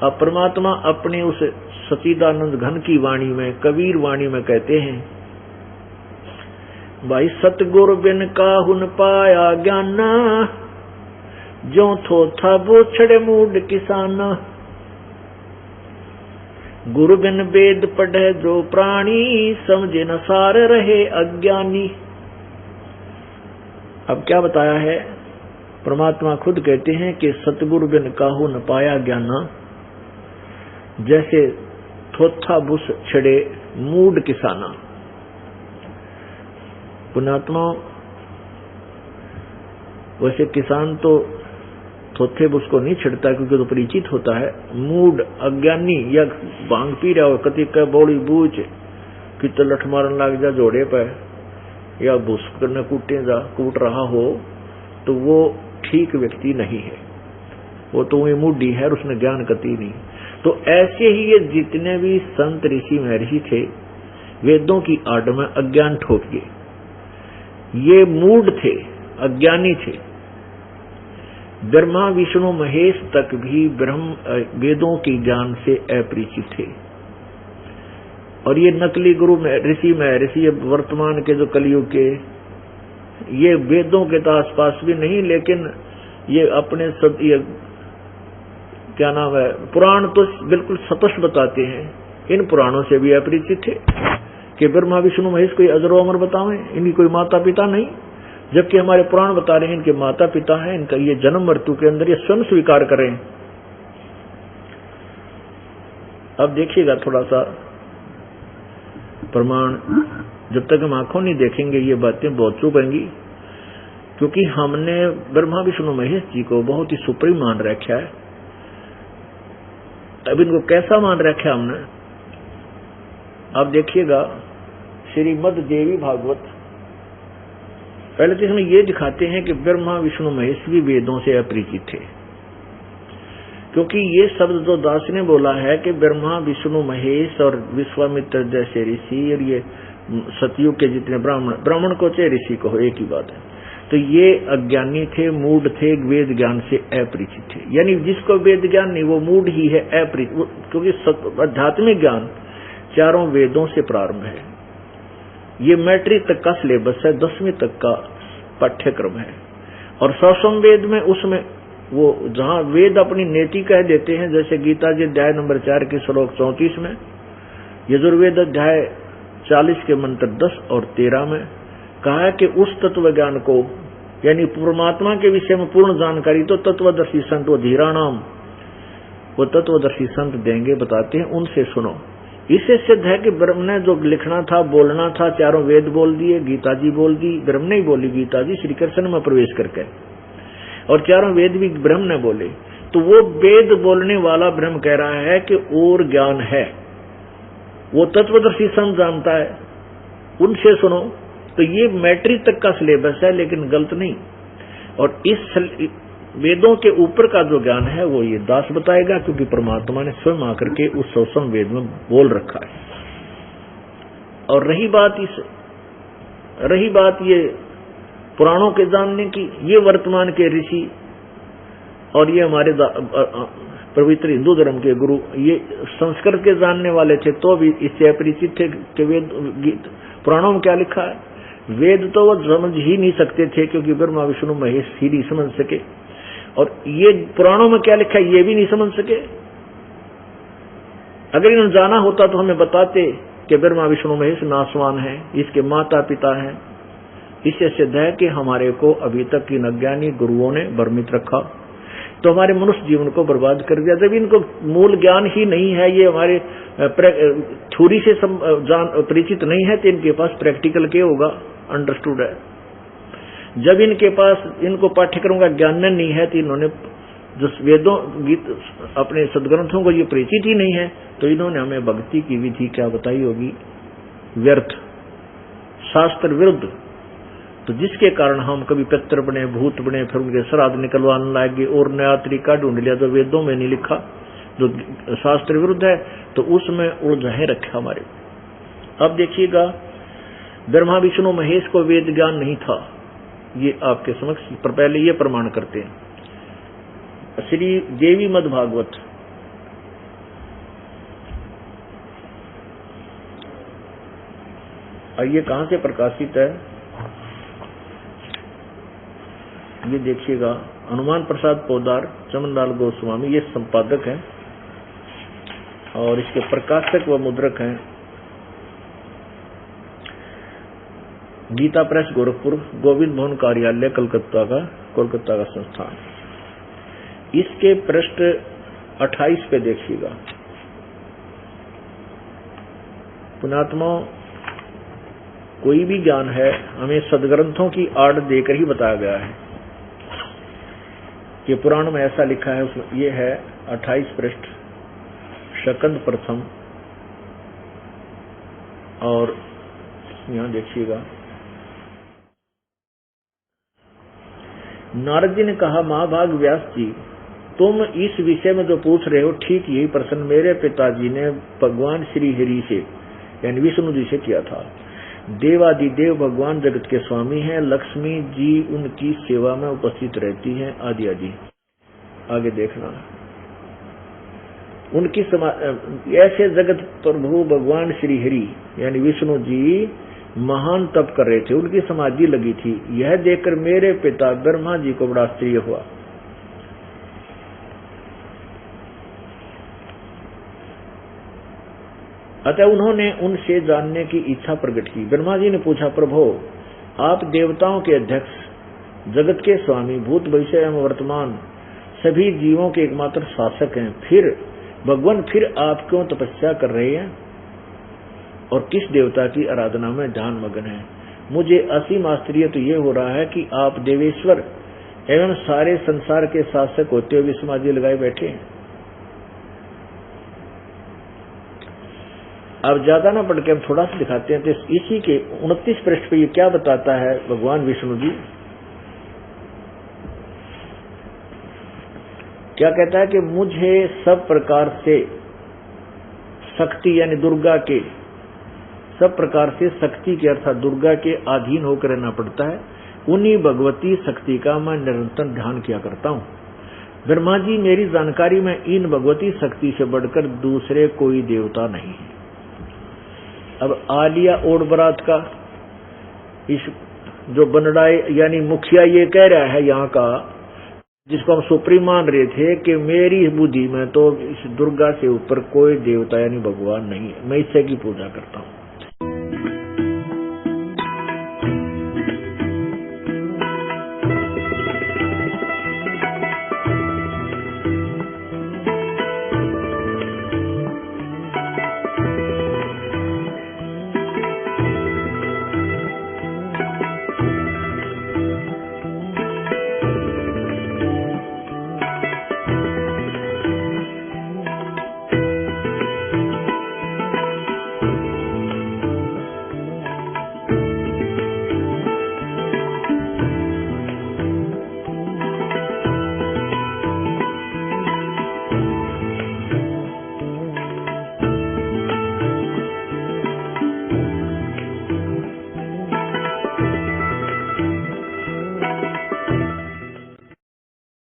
अब परमात्मा अपने उस सच्चिदानंद घन की वाणी में, कबीर वाणी में कहते हैं, भाई सतगुरु बिन काहुन पाया ज्ञाना, जो थो था बोछड़े मूड किसाना। गुरु बिन वेद पढ़े जो प्राणी, समझे न सार रहे अज्ञानी। अब क्या बताया है? परमात्मा खुद कहते हैं कि सतगुरु बिन काहू न पाया ज्ञाना, जैसे थोथा बुस छड़े मूड किसाना। पुण्यात्मा, वैसे किसान तो थोथे बुस को नहीं छिड़ता, क्योंकि तो परिचित होता है। मूड अज्ञानी या भांग पी रहा हो, कति का बोली बूझ कि तो लठ मारन लाग जा जोड़े पे, या भूस करने कूट रहा हो, तो वो ठीक व्यक्ति नहीं है, वो तो वही मूडी है, और उसने ज्ञान कति नहीं। तो ऐसे ही ये जितने भी संत ऋषि महर्षि थे, वेदों की आड़ में अज्ञान ठोक गए, ये मूड थे, अज्ञानी थे। ब्रह्मा विष्णु महेश तक भी वेदों के ज्ञान से अपरिचित थे। और ये नकली गुरु में ऋषि ये वर्तमान के जो कलयुग के, ये वेदों के तो आसपास भी नहीं, लेकिन ये अपने सब ये क्या नाम है, पुराण तो बिल्कुल स्पष्ट बताते हैं, इन पुराणों से भी अपरिचित थे कि ब्रह्मा विष्णु महेश कोई अजरो अमर बतावें, इनकी कोई माता पिता नहीं, जबकि हमारे पुराण बता रहे हैं इनके माता पिता हैं, इनका ये जन्म मृत्यु के अंदर ये स्वयं स्वीकार करें। अब देखिएगा थोड़ा सा प्रमाण, जब तक हम आंखों नहीं देखेंगे ये बातें बहुत चुभेंगी, क्योंकि हमने ब्रह्मा विष्णु महेश जी को बहुत ही सुप्रीम मान रखा है। अब इनको कैसा मान रखा है हमने, आप देखिएगा श्रीमद् देवी भागवत, पहले तो इसमें ये दिखाते हैं कि ब्रह्मा विष्णु महेश भी वेदों से अपरिचित थे, क्योंकि ये शब्द जो दास ने बोला है कि ब्रह्मा विष्णु महेश और विश्वामित्र जैसे ऋषि और ये सतयुग के जितने ब्राह्मण को चाहे ऋषि को हो, एक ही बात है, तो ये अज्ञानी थे, मूढ़ थे, वेद ज्ञान से अपरिचित थे। यानी जिसको वेद ज्ञान नहीं वो मूढ़ ही है, अपरिचित, क्योंकि आध्यात्मिक ज्ञान चारों वेदों से प्रारंभ है। ये मैट्रिक तक का सिलेबस है, 10वीं तक का पाठ्यक्रम है, और सौसम वेद में उसमें वो जहां वेद अपनी नेति कह देते हैं, जैसे गीता जी अध्याय नंबर 4 के श्लोक 34 में, यजुर्वेद अध्याय 40 के मंत्र 10 और 13 में कहा है कि उस तत्व ज्ञान को, यानी परमात्मा के विषय में पूर्ण जानकारी तो तत्वदर्शी संत वो धीराणाम, वो तत्वदर्शी संत देंगे, बताते हैं, उनसे सुनो। इससे सिद्ध है कि ब्रह्म ने जो लिखना था, बोलना था, चारों वेद बोल दिए, गीता जी बोल दी, ब्रह्म ने ही बोली गीता जी श्री कृष्ण में प्रवेश करके, और चारों वेद भी ब्रह्म ने बोले। तो वो वेद बोलने वाला ब्रह्म कह रहा है कि और ज्ञान है, वो तत्वदर्शी संत जानता है, उनसे सुनो। तो ये मैट्रिक तक का सिलेबस है, लेकिन गलत नहीं। और इस वेदों के ऊपर का जो ज्ञान है वो ये दास बताएगा, क्योंकि परमात्मा ने स्वयं आकर के उस सौसम वेद में बोल रखा है। और रही बात ये पुराणों के जानने की, ये वर्तमान के ऋषि और ये हमारे पवित्र हिंदू धर्म के गुरु, ये संस्कृत के जानने वाले थे तो भी इससे अपरिचित थे कि वेद पुराणों में क्या लिखा है। वेद तो वो समझ ही नहीं सकते थे, क्योंकि ब्रह्मा विष्णु महेश ही नहीं समझ सके, और ये पुराणों में क्या लिखा है ये भी नहीं समझ सके। अगर इन्होंने जाना होता तो हमें बताते कि ब्रह्मा विष्णु महेश नासवान है, इसके माता पिता हैं। इससे सिद्ध है कि हमारे को अभी तक इन अज्ञानी गुरुओं ने भ्रमित रखा, तो हमारे मनुष्य जीवन को बर्बाद कर दिया। जब इनको मूल ज्ञान ही नहीं है, ये हमारे थ्योरी से परिचित नहीं है, तो इनके पास प्रैक्टिकल क्या होगा, अंडरस्टूड है। जब इनके पास इनको पाठ्यक्रम का ज्ञान नहीं है, तो इन्होंने जो वेदों गीत अपने सदग्रंथों को ये परिचित ही नहीं है, तो इन्होंने हमें भक्ति की विधि क्या बताई होगी, व्यर्थ, शास्त्र विरुद्ध। तो जिसके कारण हम कभी पितर बने, भूत बने, फिर उनके श्राद्ध निकलवाने लगे और नया तरीका ढूंढ लिया जो वेदों में नहीं लिखा, जो शास्त्र विरुद्ध है, तो उसमें उलझाए रखा हमारे। अब देखिएगा, ब्रह्मा विष्णु महेश को वेद ज्ञान नहीं था, ये आपके समक्ष पर पहले ये प्रमाण करते हैं। श्री देवी मद भागवत ये कहां से प्रकाशित है, ये देखिएगा, हनुमान प्रसाद पोदार, चमनलाल गोस्वामी ये संपादक हैं, और इसके प्रकाशक व मुद्रक हैं गीता प्रेस गोरखपुर, गोविंद भवन कार्यालय कोलकाता का संस्थान। इसके पृष्ठ 28 पे देखिएगा, पुण्यात्मा कोई भी ज्ञान है हमें सदग्रंथों की आड़ देकर ही बताया गया है कि पुराण में ऐसा लिखा है। उसमें ये है 28 पृष्ठ, शकंद प्रथम, और यहां देखिएगा, नारद जी ने कहा, महाभाग व्यास जी, तुम इस विषय में जो पूछ रहे हो ठीक यही प्रश्न मेरे पिताजी ने भगवान श्री हरि से यानी विष्णु जी से किया था। देवादिदेव भगवान जगत के स्वामी हैं, लक्ष्मी जी उनकी सेवा में उपस्थित रहती हैं, आदि आदि। आगे देखना, उनकी ऐसे जगत प्रभु भगवान श्री हरि यानी विष्णु जी महान तप कर रहे थे, उनकी समाधि लगी थी। यह देखकर मेरे पिता ब्रह्मा जी को बड़ा आश्चर्य हुआ। अतः उन्होंने उनसे जानने की इच्छा प्रकट की। ब्रह्मा जी ने पूछा, प्रभु आप देवताओं के अध्यक्ष, जगत के स्वामी, भूत भविष्य एवं वर्तमान सभी जीवों के एकमात्र शासक हैं, फिर भगवान फिर आप क्यों तपस्या कर रहे हैं और किस देवता की आराधना में ध्यान मग्न है? मुझे असीम आश्चर्य तो ये हो रहा है कि आप देवेश्वर एवं सारे संसार के शासक होते हुए समाधि लगाए बैठे हैं। अब ज्यादा ना पढ़ के हम थोड़ा सा दिखाते हैं। तो इसी के 29 पृष्ठ पे ये क्या बताता है भगवान विष्णु जी, क्या कहता है कि मुझे सब प्रकार से शक्ति यानी दुर्गा के, सब प्रकार से शक्ति के अर्थात दुर्गा के अधीन होकर रहना पड़ता है। उन्हीं भगवती शक्ति का मैं निरंतर ध्यान किया करता हूँ। ब्रह्मा जी मेरी जानकारी में इन भगवती शक्ति से बढ़कर दूसरे कोई देवता नहीं है। अब आलिया ओड बरात का इस जो बनडाई यानी मुखिया ये कह रहा है यहाँ का, जिसको हम सुप्रीम मान रहे थे कि मेरी बुद्धि में तो इस दुर्गा से ऊपर कोई देवता यानी भगवान नहीं है, मैं इससे की पूजा करता हूँ।